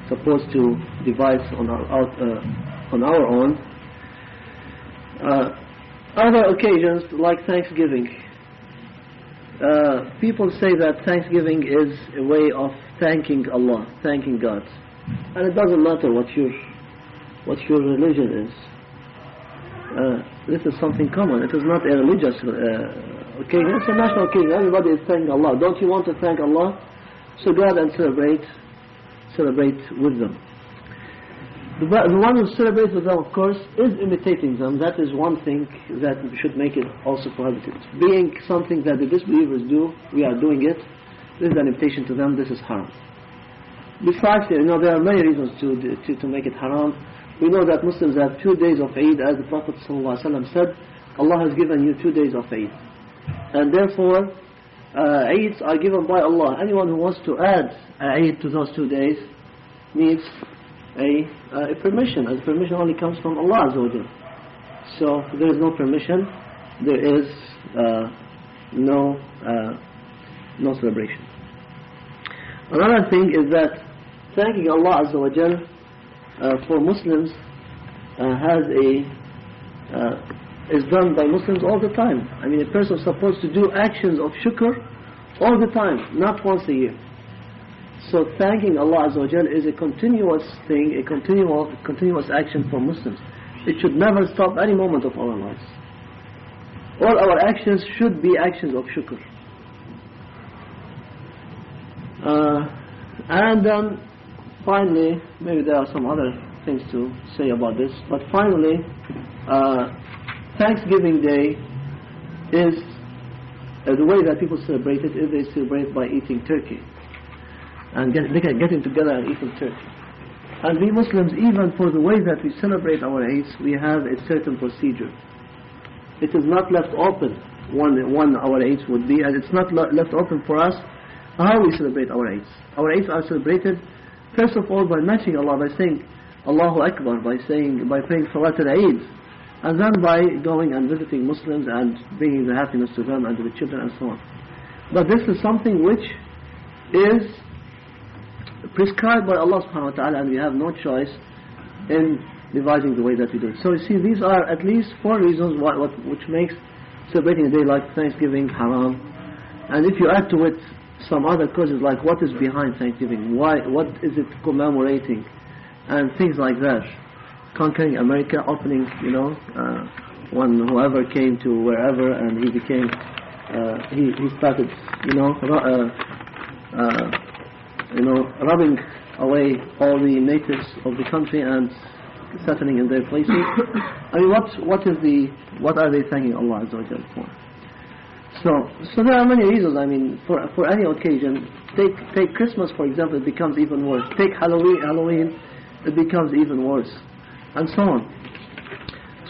supposed to devise on our own. Other occasions like Thanksgiving, people say that Thanksgiving is a way of thanking Allah, thanking God, and it doesn't matter what your religion is. This is something common. It is not a religious occasion. It's a national occasion. Everybody is thanking Allah. Don't you want to thank Allah? So go out and celebrate with them. The one who celebrates with them, of course, is imitating them. That is one thing that should make it also prohibited. Being something that the disbelievers do, we are doing it. This is an invitation to them. This is haram. Besides, there are many reasons to make it haram. We know that Muslims have 2 days of Eid, as the Prophet ﷺ said, Allah has given you 2 days of Eid. And therefore, Eids are given by Allah. Anyone who wants to add Eid to those 2 days needs a permission. And permission only comes from Allah Azza wa Jal. So there is no permission, there is no celebration. Another thing is that thanking Allah Azza wa Jal for Muslims is done by Muslims all the time. I mean, a person is supposed to do actions of shukr all the time, not once a year. So thanking Allah Azza wa Jal is a continuous thing, a continuous action for Muslims. It should never stop any moment of our lives. All our actions should be actions of shukr. And then finally, maybe there are some other things to say about this, but finally, Thanksgiving Day is the way that people celebrate it is they celebrate by eating turkey and getting together and eating turkey. And we Muslims, even for the way that we celebrate our Eids, we have a certain procedure. It is not left open when our Eids would be, and it's not left open for us how we celebrate our Eids. Our Eids are celebrated first of all by mentioning Allah, by saying Allahu Akbar, by praying Salat al-Eid, and then by going and visiting Muslims and bringing the happiness to them and to the children and so on. But this is something which is prescribed by Allah subhanahu wa ta'ala, and we have no choice in devising the way that we do it. So you see, these are at least 4 reasons which makes celebrating a day like Thanksgiving haram. And if you add to it some other causes like what is behind Thanksgiving, what is it commemorating, and things like that, conquering America, opening, when whoever came to wherever and he became, he started, rubbing away all the natives of the country and settling in their places. I mean, what are they thanking Allah Azza wa Jalla for? So there are many reasons. I mean, for any occasion, take Christmas for example, it becomes even worse. Take Halloween, it becomes even worse, and so on.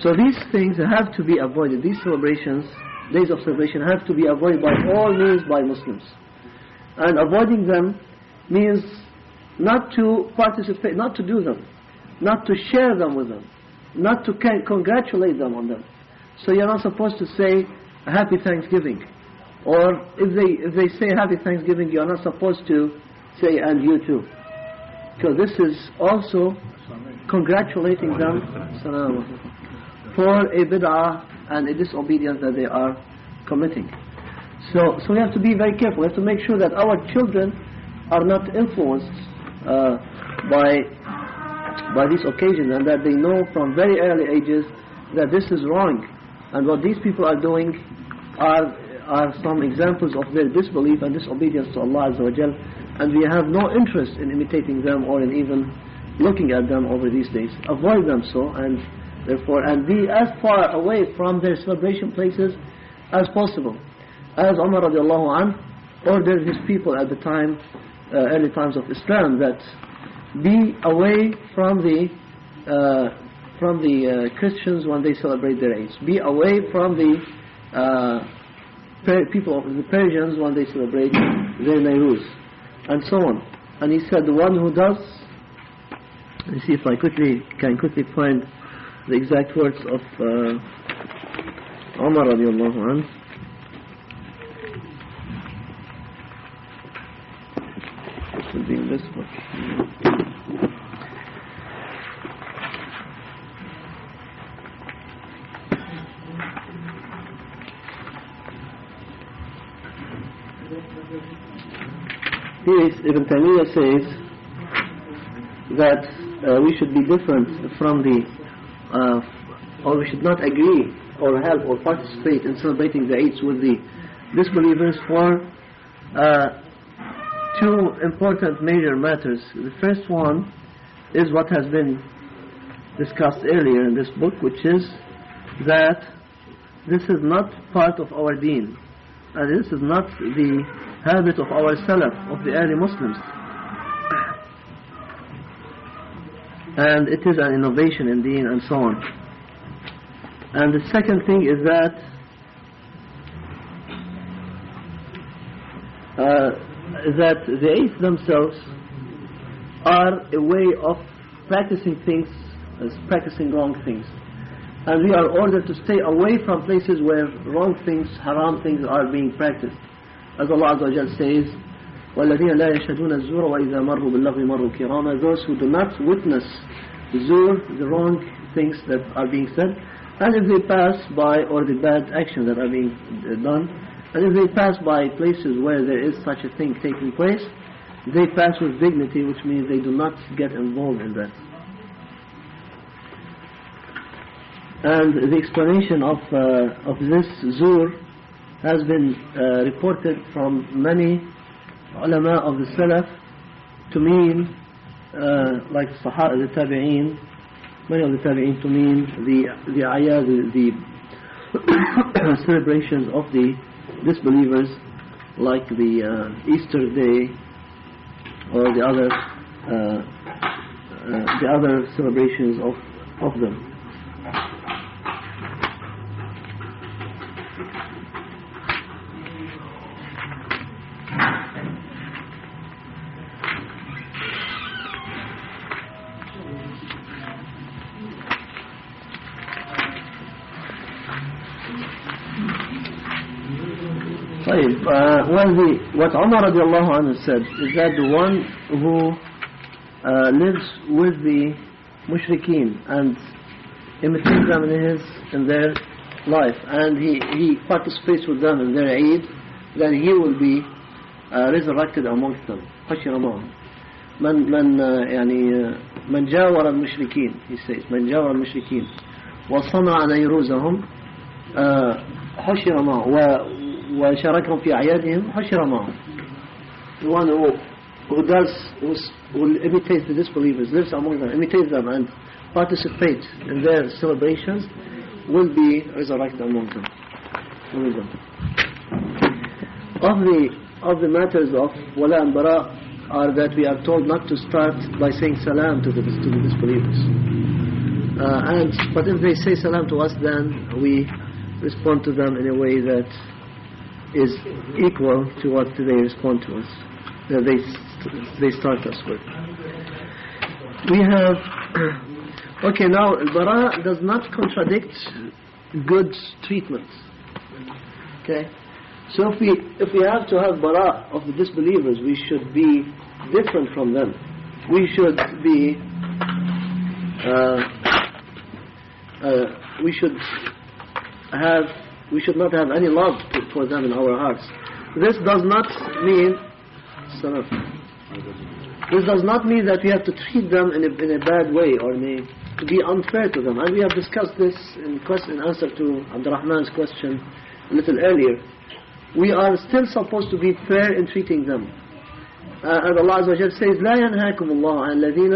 So these things have to be avoided. These celebrations, days of celebration, have to be avoided by all means by Muslims. And avoiding them means not to participate, not to do them, not to share them with them, not to congratulate them on them. So you're not supposed to say Happy Thanksgiving, or if they say Happy Thanksgiving, you're not supposed to say and you too, because this is also congratulating them for a bid'ah and a disobedience that they are committing. So we have to be very careful. We have to make sure that our children are not influenced by these occasions, and that they know from very early ages that this is wrong, and what these people are doing are some examples of their disbelief and disobedience to Allah Azza wa Jal, and we have no interest in imitating them or in even looking at them over these days. Avoid them and be as far away from their celebration places as possible. As Umar radiallahu anh ordered his people at the time, early times of Islam, that be away from the Christians when they celebrate their Eids. Be away from the people of the Persians when they celebrate their Nairuz, and so on. And he said, the one who does, let me see if I can quickly find the exact words of Umar radiallahu anh. This will be in this book. Here Ibn Taymiyyah says that we should be different from or we should not agree or help or participate in celebrating the Eids with the disbelievers for 2 important major matters. The first one is what has been discussed earlier in this book, which is that this is not part of our deen, and this is not the habit of our salaf, of the early Muslims, and it is an innovation in deen and so on. And the second thing is that the eights themselves are a way of practicing things, practicing wrong things. And we are ordered to stay away from places where wrong things, haram things are being practiced. As Allah Azza wa Jal says, وَالَّذِينَ لَا يَشْهَدُونَ الزُّورَ وَإِذَا مَرُّوا بِاللَّغْوِ مَرُّوا كِرَامًا. Those who do not witness zur, the wrong things that are being said, and if they pass by, or the bad actions that are being done, and if they pass by places where there is such a thing taking place, they pass with dignity, which means they do not get involved in that. And the explanation of this zur has been reported from many ulama of the Salaf to mean, like the Tabi'een, many of the Tabi'een, to mean the ayah, the celebrations of the disbelievers, like the Easter Day or the other celebrations of them. What Umar radiallahu anhu said is that the one who lives with the mushrikeen and imitates them in their life, and he participates with them in their Eid, then he will be resurrected amongst them. حشر معهم. من جاور المشركين, he says, من جاور المشركين وصنع نيروزهم حشر معهم وشاركهم في أعيادهم حشر معهم. The one who imitates the disbelievers, lives among them, imitates them and participates in their celebrations, will be resurrected among them. Of the matters of Walā and Barā are that we are told not to start by saying salam to the disbelievers. But if they say salam to us, then we respond to them in a way that is equal to what they respond to us, that they start us with. We have okay, now al-Barā does not contradict good treatment. Okay, so if we have to have Barā of the disbelievers, we should be different from them. We should be we should not have any love for them in our hearts. This does not mean that we have to treat them in a bad way or to be unfair to them. And we have discussed this in answer to Abdurrahman's question a little earlier. We are still supposed to be fair in treating them. And Allah Azza wa Jal says, لا ينهاكم الله عن الذين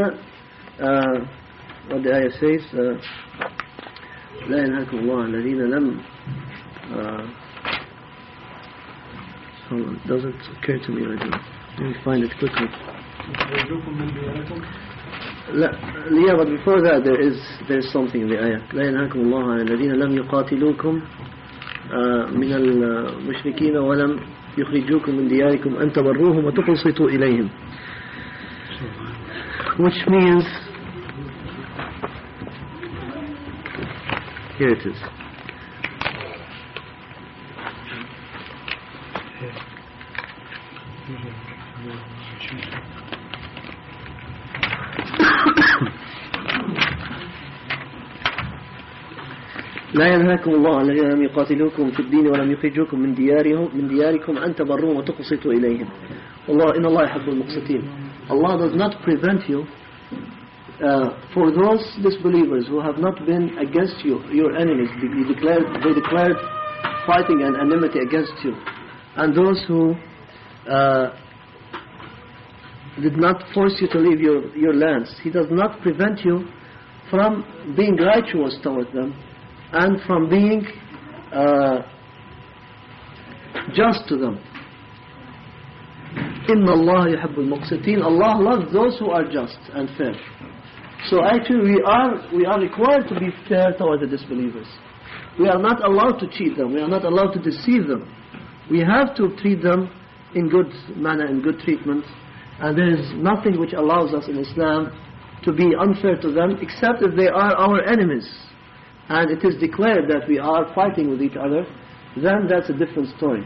what the ayah says, لا ينهاكم الله عن الذين لم it doesn't occur to me right now. Let me find it quickly. Yeah, but before that there is something in the ayah. لا ينهاكم الله عن الذين لم يقاتلوكم من المشركين ولم يخرجوكم من دياركم أن تبروهم وتقسطوا إليهم, which means, here it is. لا ينهاكم الله عن الذين لم يقاتلوكم في الدين ولم يخرجوكم من دياركم أن تبروهم وتقسطوا إليهم. والله إن الله يحب المقسطين. Allah does not prevent you for those disbelievers who have not been against you, your enemies. They declared fighting and enmity against you, and those who did not force you to leave your lands. He does not prevent you from being righteous toward them and from being just to them. Inna Allah yuhibbul muqsitin. Allah loves those who are just and fair. So actually we are required to be fair toward the disbelievers. We are not allowed to cheat them. We are not allowed to deceive them. We have to treat them in good manner, in good treatment. And there is nothing which allows us in Islam to be unfair to them except if they are our enemies. And it is declared that we are fighting with each other, then that's a different story.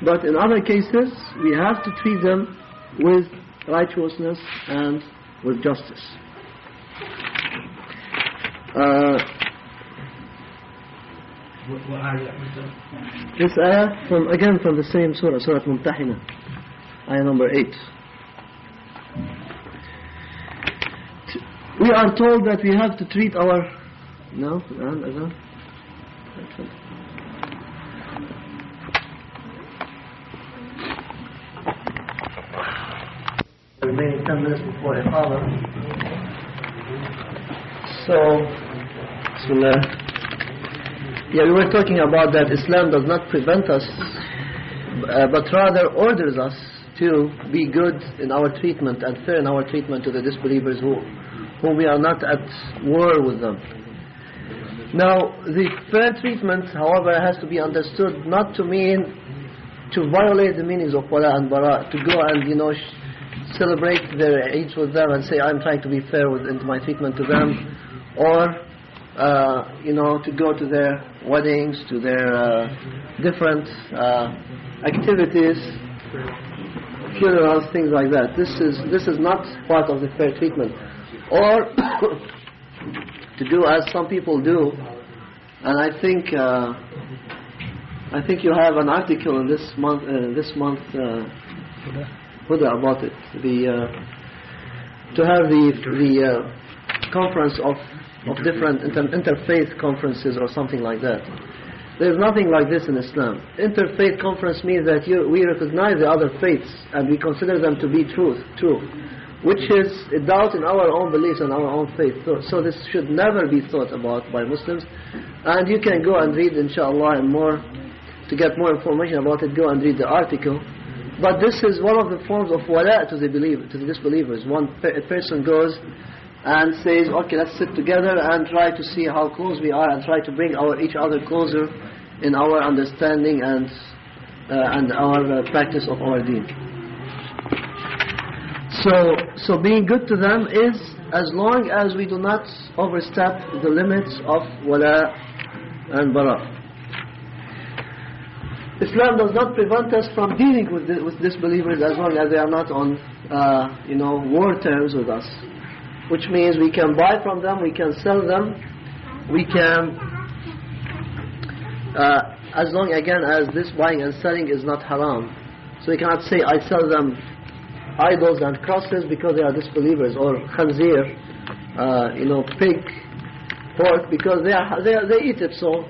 But in other cases, we have to treat them with righteousness and with justice. This ayah, again from the same surah, Surah Mumtahina, ayah number 8. We are told that we have to treat our... No? Remaining 10 minutes before Iqamah. So, Bismillah. Yeah, we were talking about that Islam does not prevent us, but rather orders us to be good in our treatment and fair in our treatment to the disbelievers whom we are not at war with them. Now, the fair treatment, however, has to be understood not to mean to violate the meanings of Walā and Barā, to go and, celebrate their Eids with them and say, I'm trying to be fair in my treatment to them, or, to go to their weddings, to their different activities, funerals, things like that. This is not part of the fair treatment. Or to do as some people do, and I think you have an article in this month Huda about it. To have the conference of different interfaith conferences or something like that. There's nothing like this in Islam. Interfaith conference means that we recognize the other faiths and we consider them to be true, which is a doubt in our own beliefs and our own faith. So this should never be thought about by Muslims. And you can go and read, inshallah, and more to get more information about it. Go and read the article. But this is one of the forms of walā to the disbelievers. A person goes and says, okay, let's sit together and try to see how close we are and try to bring each other closer in our understanding and our practice of our deen. So being good to them is as long as we do not overstep the limits of Walā and Barā. Islam does not prevent us from dealing with disbelievers as long as they are not on war terms with us, which means we can buy from them, we can sell them, we can as long again as this buying and selling is not haram. So you cannot say I sell them idols and crosses because they are disbelievers, or khanzir, pig, pork, because they eat it, so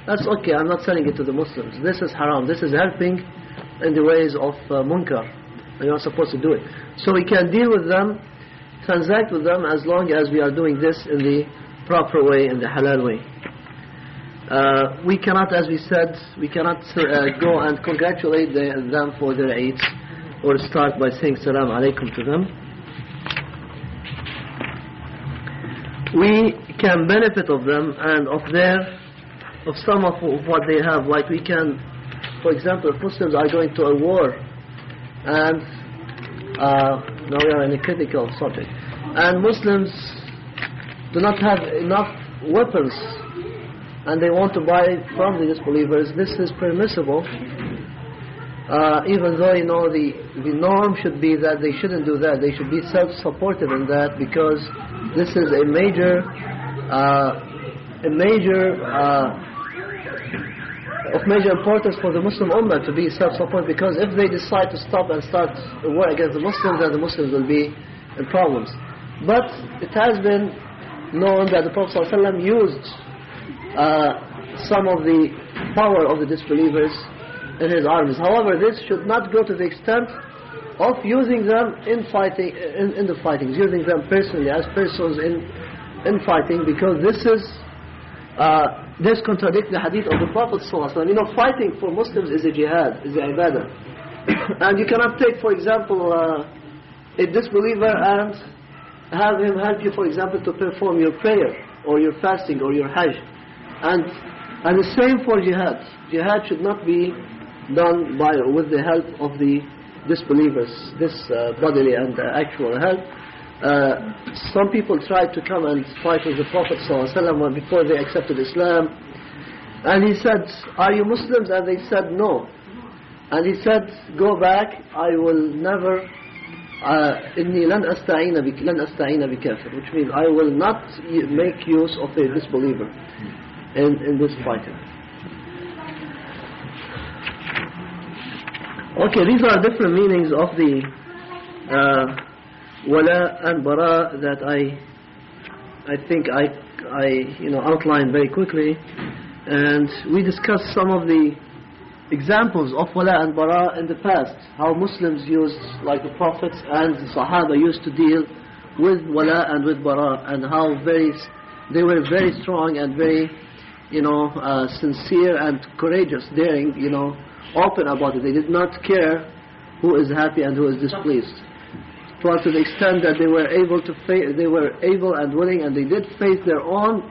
that's okay, I'm not selling it to the Muslims. This is haram. This is helping in the ways of munkar. You're not supposed to do it. So we can deal with them, transact with them, as long as we are doing this in the proper way, in the halal way. We cannot, as we said, we cannot go and congratulate them for their Eids, or start by saying salam alaikum to them. We can benefit of them and of some of what they have. Like we can, for example, if Muslims are going to a war, and now we are in a critical subject, and Muslims do not have enough weapons, and they want to buy from the disbelievers, this is permissible. Even though the norm should be that they shouldn't do that. They should be self-supportive in that, because this is a major of major importance for the Muslim Ummah to be self-supportive, because if they decide to stop and start a war against the Muslims, then the Muslims will be in problems. But it has been known that the Prophet ﷺ used some of the power of the disbelievers in his armies. However, this should not go to the extent of using them in the fightings, using them personally as persons in in fighting, because this contradicts the hadith of the Prophet ﷺ. You know, fighting for Muslims is a jihad, is a ibadah. And you cannot take, for example, a disbeliever and have him help you, for example, to perform your prayer, or your fasting, or your hajj. And the same for jihad. Jihad should not be done with the help of the disbelievers, this bodily and actual help. Some people tried to come and fight with the Prophet ﷺ before they accepted Islam, and he said, "Are you Muslims?" And they said, "No." And he said, "Go back, I will never إِنِّي لَنْ أَسْتَعِينَ بِكَافِرٍ," which means I will not make use of a disbeliever in this fighting. Okay, these are different meanings of the Walā and Barā that I think I outlined very quickly, and we discussed some of the examples of Walā and Barā in the past, how Muslims used, like the Prophets and the Sahaba used to deal with Walā and with Barā, and how they were very strong and very sincere and courageous, daring, open about it. They did not care who is happy and who is displeased. It was to the extent that they were able and willing, and they did face their own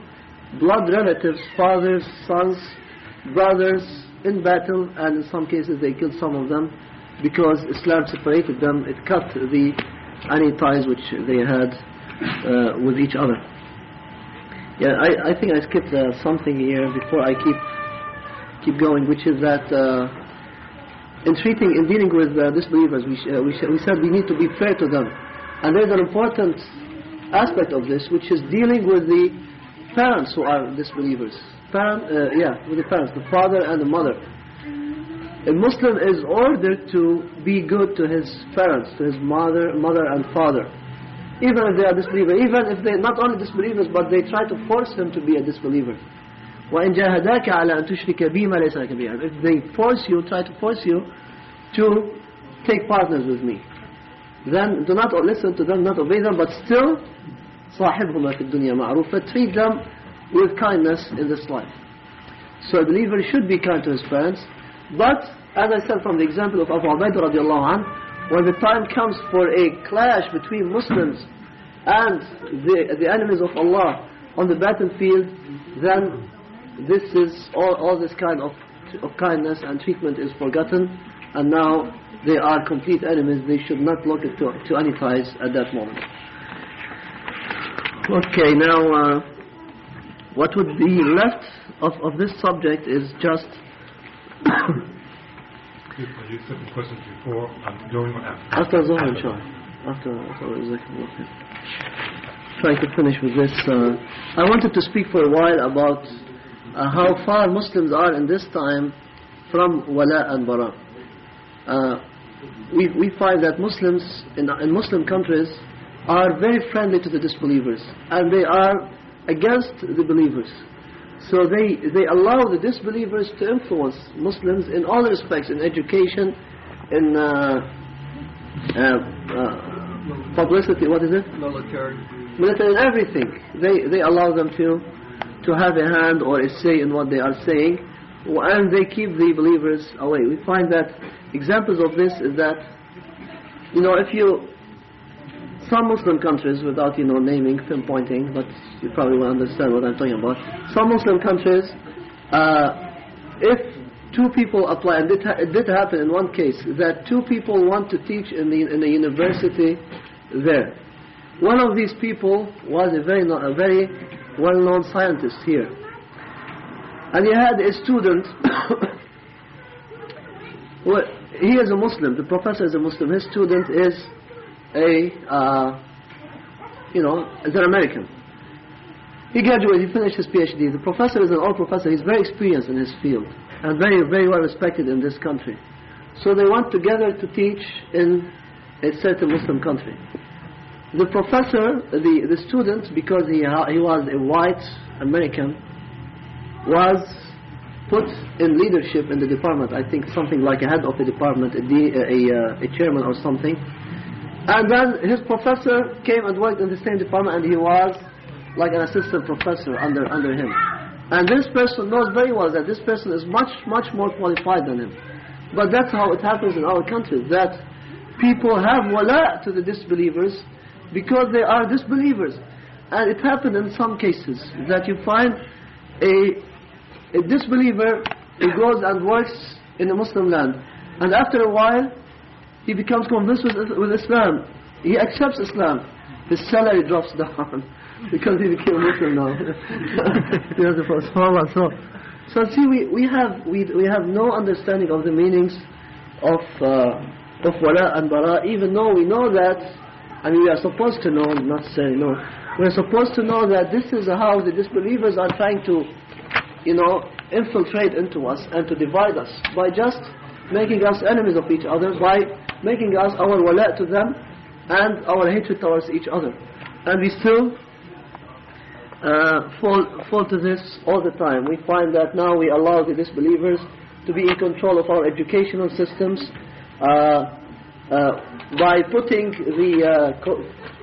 blood relatives, fathers, sons, brothers, in battle, and in some cases they killed some of them because Islam separated them. It cut any ties which they had with each other. Yeah, I think I skipped something here before I keep going, which is that in dealing with disbelievers, we said we need to be fair to them, and there's an important aspect of this, which is dealing with the parents who are disbelievers. With the parents, the father and the mother. A Muslim is ordered to be good to his parents, to his mother and father, even if they are disbelievers, even if they're not only disbelievers, but they try to force him to be a disbeliever. وَإِنْ جَاهَدَاكَ عَلَىٰ أَن تُشْرِكَ بِي مَا لَيْسَ لَكَ بِهِ. If they try to force you to take partners with me, then do not listen to them, not obey them, but still صَاحِبْهُمَا فِي الدُّنْيَا مَعْرُوفًا. Treat them with kindness in this life. So a believer should be kind to his parents, but as I said from the example of Abu Ubaidah radiallahu anh, when the time comes for a clash between Muslims and the enemies of Allah on the battlefield, then this is all this kind of kindness and treatment is forgotten, and now they are complete enemies. They should not look to any ties at that moment. Okay, now what would be left of this subject is just you said the questions before, going on after. After Zohar, inshallah. After trying to finish with this. I wanted to speak for a while about how far Muslims are in this time from Walā and Barā. We find that Muslims in Muslim countries are very friendly to the disbelievers, and they are against the believers. So they allow the disbelievers to influence Muslims in all respects, in education, in publicity, military, and everything. They allow them to have a hand or a say in what they are saying, and they keep the believers away. We find that examples of this is that, some Muslim countries, without naming, pinpointing, but you probably will understand what I'm talking about. Some Muslim countries, if two people apply, and it did happen in one case, that two people want to teach in the university there. One of these people was a very well-known scientist here, and he had a student. Well, he is a Muslim. The professor is a Muslim. His student is is an American. He graduated, he finished his PhD. The professor is an old professor. He's very experienced in his field and very, very well respected in this country. So they went together to teach in a certain Muslim country. The professor, the student, because he was a white American, was put in leadership in the department. I think something like a head of the department, a chairman or something. And then his professor came and worked in the same department, and he was like an assistant professor under him. And this person knows very well that this person is much more qualified than him. But that's how it happens in our country, that people have wala to the disbelievers because they are disbelievers. And it happened in some cases that you find a disbeliever, he goes and works in a Muslim land, and after a while he becomes convinced with Islam. He accepts Islam. His salary drops down because he became Muslim now. So see, we have no understanding of the meanings of wala and bara, even though we know that, we are supposed to know, not saying no, we're supposed to know that this is how the disbelievers are trying to, infiltrate into us and to divide us by just making us enemies of each other, by making us our wala to them and our hatred towards each other. And we still fall to this all the time. We find that now we allow the disbelievers to be in control of our educational systems by putting the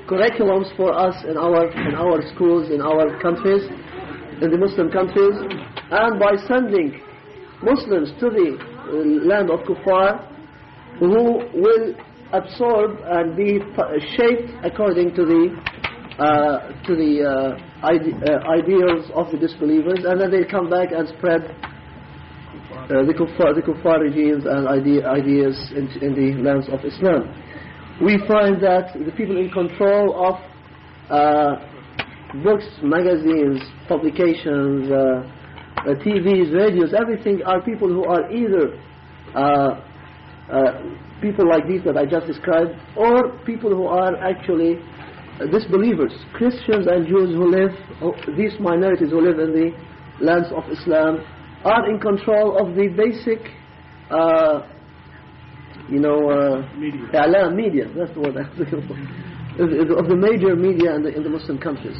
curriculums for us in our schools, in our countries, in the Muslim countries, and by sending Muslims to the land of kuffar, who will absorb and be shaped according to the ideals of the disbelievers, and then they come back and spread the kuffar regimes and ideas in the lands of Islam. We find that the people in control of books, magazines, publications, TVs, radios, everything are people who are either people like these that I just described, or people who are actually disbelievers, Christians and Jews who live, these minorities who live in the lands of Islam, are in control of the basic media, that's the word I'm looking for, of the major media in the Muslim countries.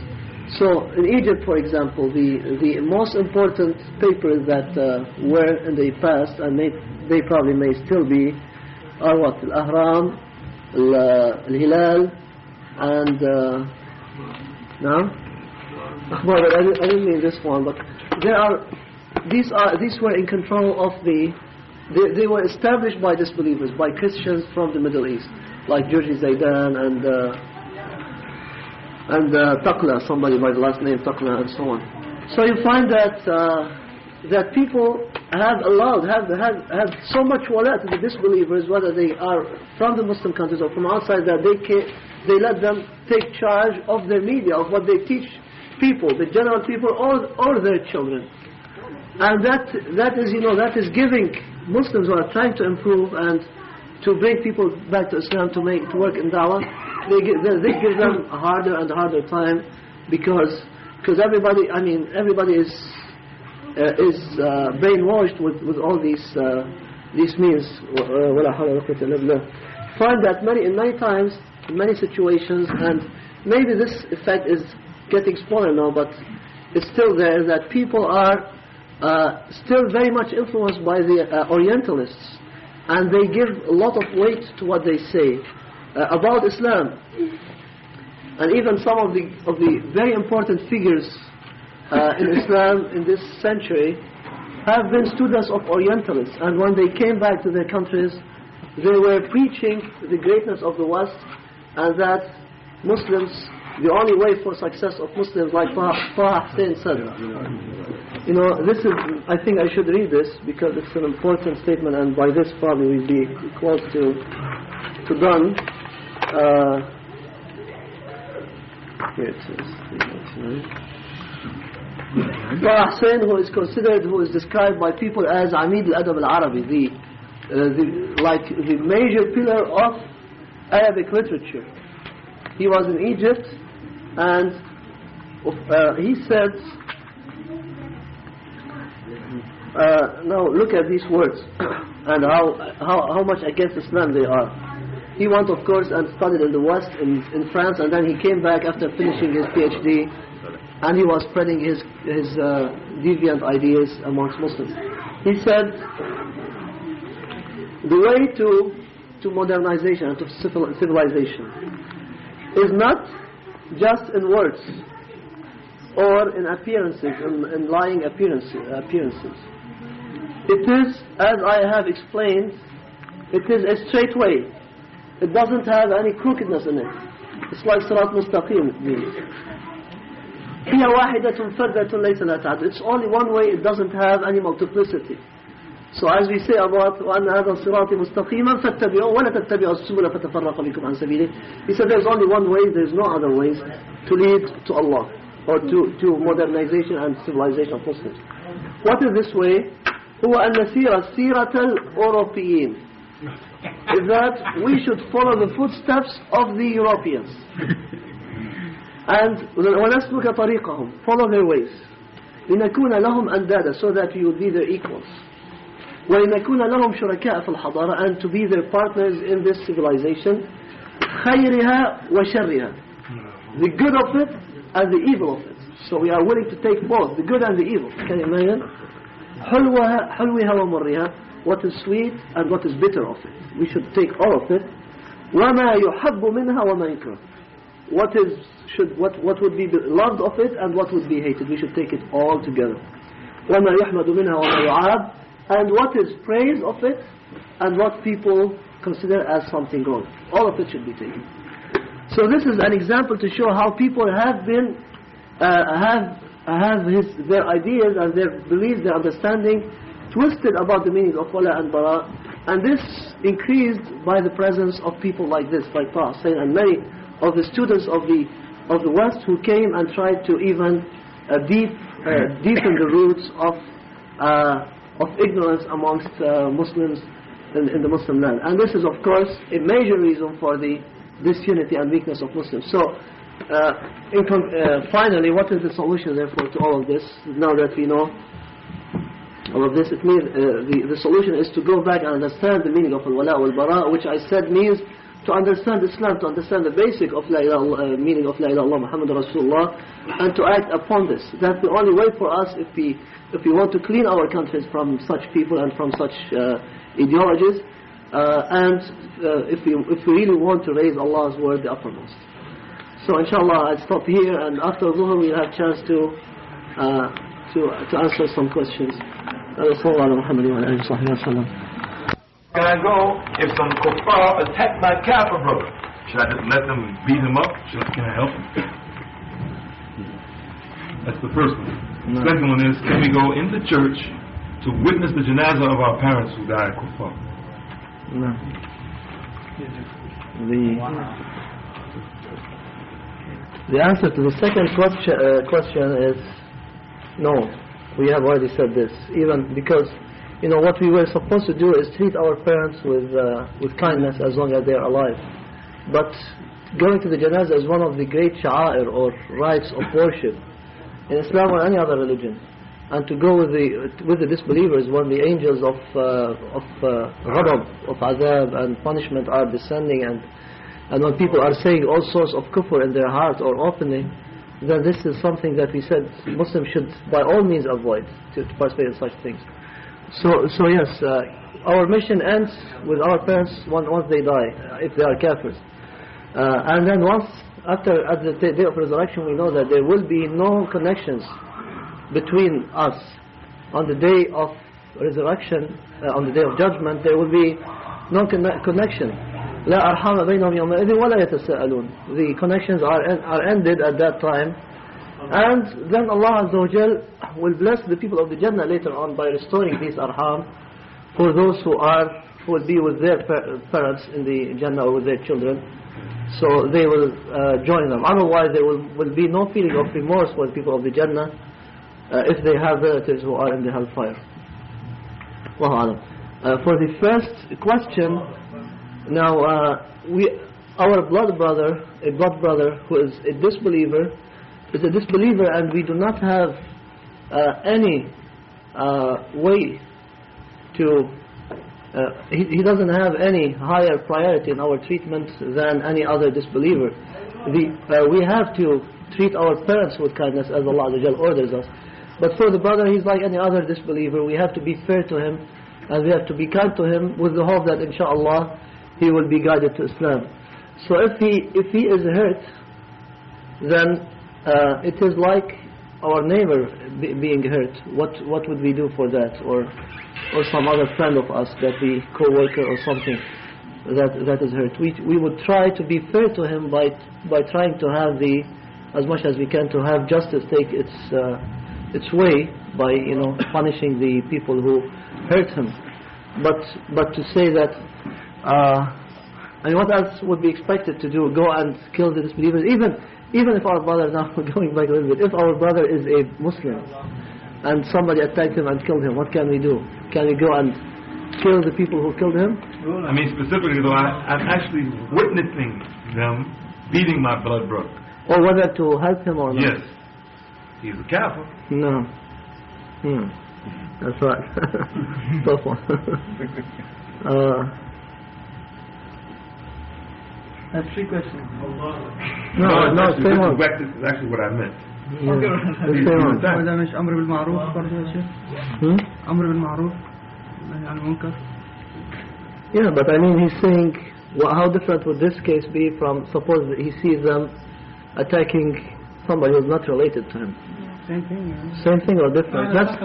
So in Egypt, for example, the most important papers that were in the past, and they probably may still be, are what? Al-Ahram, Al-Hilal, and no? Well, I didn't mean this one, but these were in control of they were established by disbelievers, by Christians from the Middle East, like Georgi Zaidan and Taqla, somebody by the last name Taqla, and so on. So you find that people have so much wala to the disbelievers, whether they are from the Muslim countries or from outside, that they let them take charge of their media, of what they teach people, the general people, or their children. And that is giving Muslims who are trying to improve and to bring people back to Islam, to work in da'wah, they give them a harder and harder time, because everybody is brainwashed with all these means. Find that many times, in many situations, and maybe this effect is getting smaller now, but it's still there, that people are still very much influenced by the Orientalists, and they give a lot of weight to what they say about Islam. And even some of the very important figures in Islam in this century have been students of Orientalists, and when they came back to their countries, they were preaching the greatness of the West, and that Muslims, the only way for success of Muslims, like Taha Hussein said. This is, I think I should read this because it's an important statement, and by this probably we'll be close to done. Here it is. Taha Hussein, who is described by people as Amid al-Adab al-Arabi, the major pillar of Arabic literature. He was in Egypt, and he said, now look at these words and how much against Islam they are. He went, of course, and studied in the West, in France, and then he came back after finishing his PhD, and he was spreading his deviant ideas amongst Muslims. He said, the way to modernization, to civilization, is not just in words, or in appearances, in lying appearances. It is, as I have explained, it is a straight way. It doesn't have any crookedness in it. It's like Sirat Mustaqim, it means. هي واحدة فردة ليس لها تعدد. It's only one way, it doesn't have any multiplicity. So as we say about وأن هذا الصراط مستقيما فاتبعوه ولا تتبعوا السبل فتفرق بكم عن سبيله. He said there's only one way, there's no other ways to lead to Allah or to modernization and civilization of Muslims. What is this way? هو أن نسير سيرة الأوروبيين. Is that we should follow the footsteps of the Europeans. And ونسلك طريقهم, follow their ways. لنكون لهم أندادا, so that we will be their equals. ولنكون لهم شركاء في الحضارة, and to be their partners in this civilization. خيرها وشرها, the good of it and the evil of it. So we are willing to take both, the good and the evil. Can you imagine? حلوها ومرها, what is sweet and what is bitter of it. We should take all of it. وما يحب منها وما يكره, what would be loved of it and what would be hated. We should take it all together. وما يحمد منها وما يعاب, and what is praise of it and what people consider as something wrong. All of it should be taken. So this is an example to show how people have been their ideas and their beliefs, their understanding twisted about the meaning of Walā and Barā, and this increased by the presence of people like this, like Taha Hussein and many of the students of the West who came and tried to even deepen the roots of ignorance amongst Muslims in the Muslim land. And this is of course a major reason for the disunity and weakness of Muslims. So finally, what is the solution therefore to all of this? Now that we know all of this, it means the solution is to go back and understand the meaning of al-Walā wal-Barā, which I said means to understand Islam, to understand the basic of meaning of La ilaha illallah Muhammad Rasulullah, and to act upon this. That's the only way for us if we want to clean our countries from such people and from such ideologies, and if we really want to raise Allah's word the uppermost. So inshallah I'll stop here, and after Dhuhr we'll have a chance to answer some questions. Can I go if some kuffar attack my kafir brother? Should I just let them beat him up? Can I help him? That's the first one. The second one is, can we go into church to witness the janazah of our parents who died kuffar? No. The answer to the second question is no. We have already said this, even because what we were supposed to do is treat our parents with kindness as long as they are alive. But going to the janazah is one of the great sha'air or rites of worship in Islam or any other religion. And to go with the disbelievers when the angels of ghadab, of azab and punishment are descending, and when people are saying all sorts of kufr in their heart or openly, then this is something that we said Muslims should by all means avoid to participate in such things. So yes, our mission ends with our parents once they die, if they are kafirs. And then at the day of resurrection, we know that there will be no connections between us. On the day of resurrection, on the day of judgment, there will be no connection. لا أرحام بينهم يومئذ ولا يتساءلون. The connections are ended at that time. And then Allah Azza wa Jal will bless the people of the Jannah later on by restoring these arham for those who will be with their parents in the Jannah or with their children. So they will join them. Otherwise there will be no feeling of remorse for the people of the Jannah if they have relatives who are in the hellfire. For the first question, now our blood brother who is a disbeliever, and we do not have any way to he doesn't have any higher priority in our treatment than any other disbeliever. We have to treat our parents with kindness as Allah Azza wa Jal orders us. But for the brother, he's like any other disbeliever. We have to be fair to him, and we have to be kind to him with the hope that inshallah he will be guided to Islam. So if he is hurt, then it is like our neighbor being hurt, what would we do for that? Or some other friend of us, that the co-worker or something that is hurt. We would try to be fair to him by trying to have as much as we can, to have justice take its way by punishing the people who hurt him. But to say that what else would be expected to do? Go and kill the disbelievers? Even if our brother, now going back a little bit, if our brother is a Muslim and somebody attacked him and killed him, what can we do? Can we go and kill the people who killed him? I mean, specifically though, I'm actually witnessing them beating my blood brother. Or whether to help him or not? Yes. He's a kafir. No. That's right. Tough one. I have 3 questions. No, this is actually what I meant. وإذا مش أمر بالمعروف برضه يا شيخ أمر بالمعروف نهي عن المنكر. Yeah, but I mean, he's saying, how different would this case be from, suppose that he sees them attacking somebody who's not related to him? Same thing. Yeah. Same thing or different? That's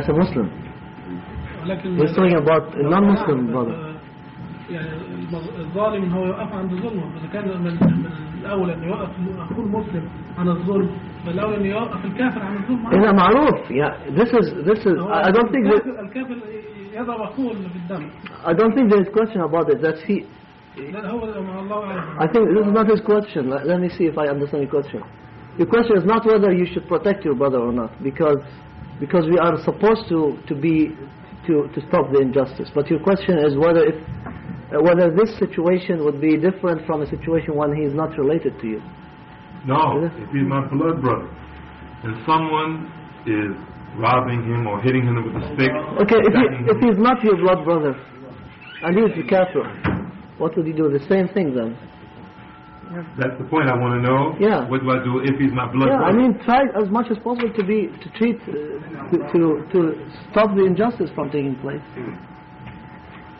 a Muslim. He's talking about a non-Muslim brother. الظالم هو يقف عند ظلمه، إذا كان من الأول أن يوقف أخوه المسلم عن الظلم، فالأول أن يوقف الكافر عن الظلم. إذا معروف. Yeah, this is. I don't think that الكافر يضرب أخوه بالدم. I don't think there is question about it. That he. I think this is not his question. Let me see if I understand your question. Your question is not whether you should protect your brother or not, because we are supposed to stop the injustice. But your question is whether this situation would be different from a situation when he is not related to you. No, if he's my blood brother and someone is robbing him or hitting him with a stick. Okay, if he's not your blood brother and he is the kafir, what would you do? The same thing then. That's the point I want to know. Yeah. What do I do if he's my blood brother? I mean, try as much as possible to stop the injustice from taking place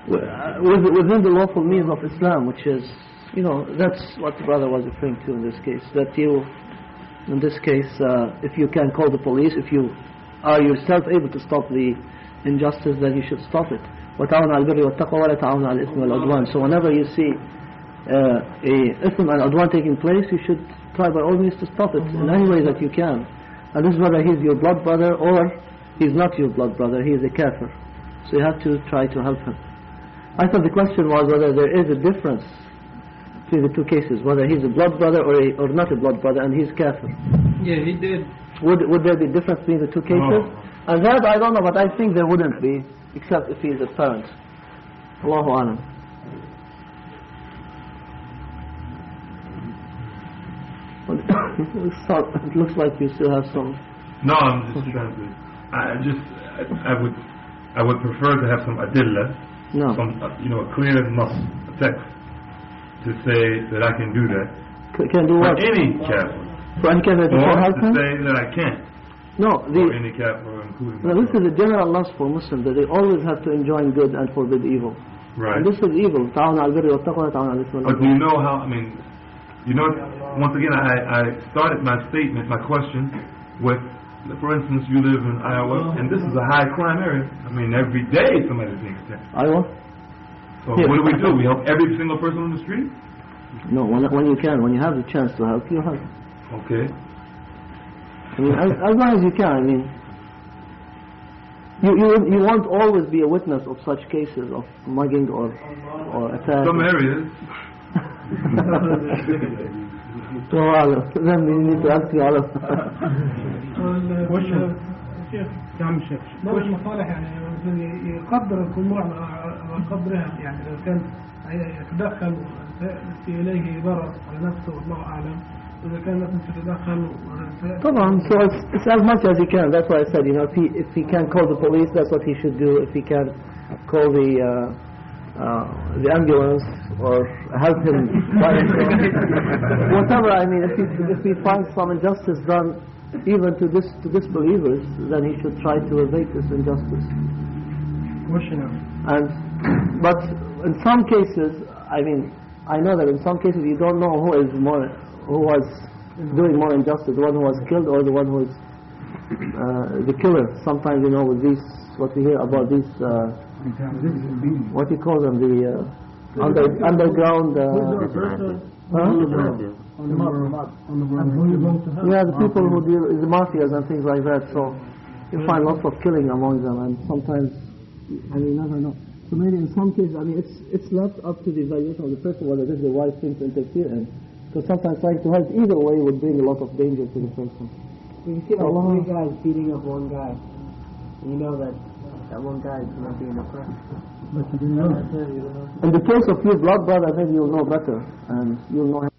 within the lawful means of Islam, which is, that's what the brother was referring to in this case. That you, in this case, if you can call the police, if you are yourself able to stop the injustice, then you should stop it. وَتَعَوْنَ عَلَى الْبِرِّ وَالتَّقْوَى وَلَا تَعَوْنَ عَلى الْإِثْمِ وَالْعُدْوَانِ. So whenever you see a ithm and adwan taking place, you should try by all means to stop it in any way that you can. And this is whether he's your blood brother or he's not your blood brother, he is a kafir. So you have to try to help him. I thought the question was whether there is a difference between the two cases, whether he's a blood brother or not a blood brother and he's kafir. Yeah, he did. Would there be a difference between the two cases? No. And that I don't know, but I think there wouldn't be, except if he is a parent. Allahu Alam. It looks like you still have some. No, I'm just trying to. I would prefer to have some adillah, some a clear nas, a text, to say that I can do that. Can do what? For any kafir. For any kafir, or to say that I can't. No, for any kafir, including. No, this is a general nas for Muslims, that they always have to enjoin good and forbid evil. Right. And this is evil. Ta'awun al-birri wa-taqwa, ta'awun al-ithmi wal-'udwan. But do you know how? I mean, once again, I started my statement, my question, with, for instance, you live in Iowa, and this is a high crime area. I mean, every day somebody's being attacked. Iowa? So what do? We help every single person on the street? No, when you can, when you have the chance to help, you help. Okay. I mean, as long as you can. I mean, you won't always be a witness of such cases of mugging or attack. Some areas. Then we need to ask you all of بعض المصالح يعني يقدر الجموع وقدرها، يعني لو كان يتدخل إليه ضرر على نفسه والله أعلم، إذا كان مثلا تتدخل طبعا. So it's as much as he can. That's why I said, if he can call the police, that's what he should do. If he can call the ambulance or help him whatever. I mean, if he finds some injustice done even to disbelievers, then he should try to evade this injustice. But in some cases, I mean, I know that in some cases you don't know who was doing more injustice, the one who was killed or the one who is the killer. Sometimes, with these, what we hear about these, what you call them, the underground. Yeah, the people who deal, the mafias and things like that. So you find lots of killing among them, and sometimes, you never know. So maybe in some cases, it's not up to the evaluation of the person whether this is the right thing to interfere in. Because sometimes trying to help either way would bring a lot of danger to the person. You see like three guys beating up one guy. You know that one guy is not being oppressed. In the case of your blood brother, maybe you'll know better, and you'll know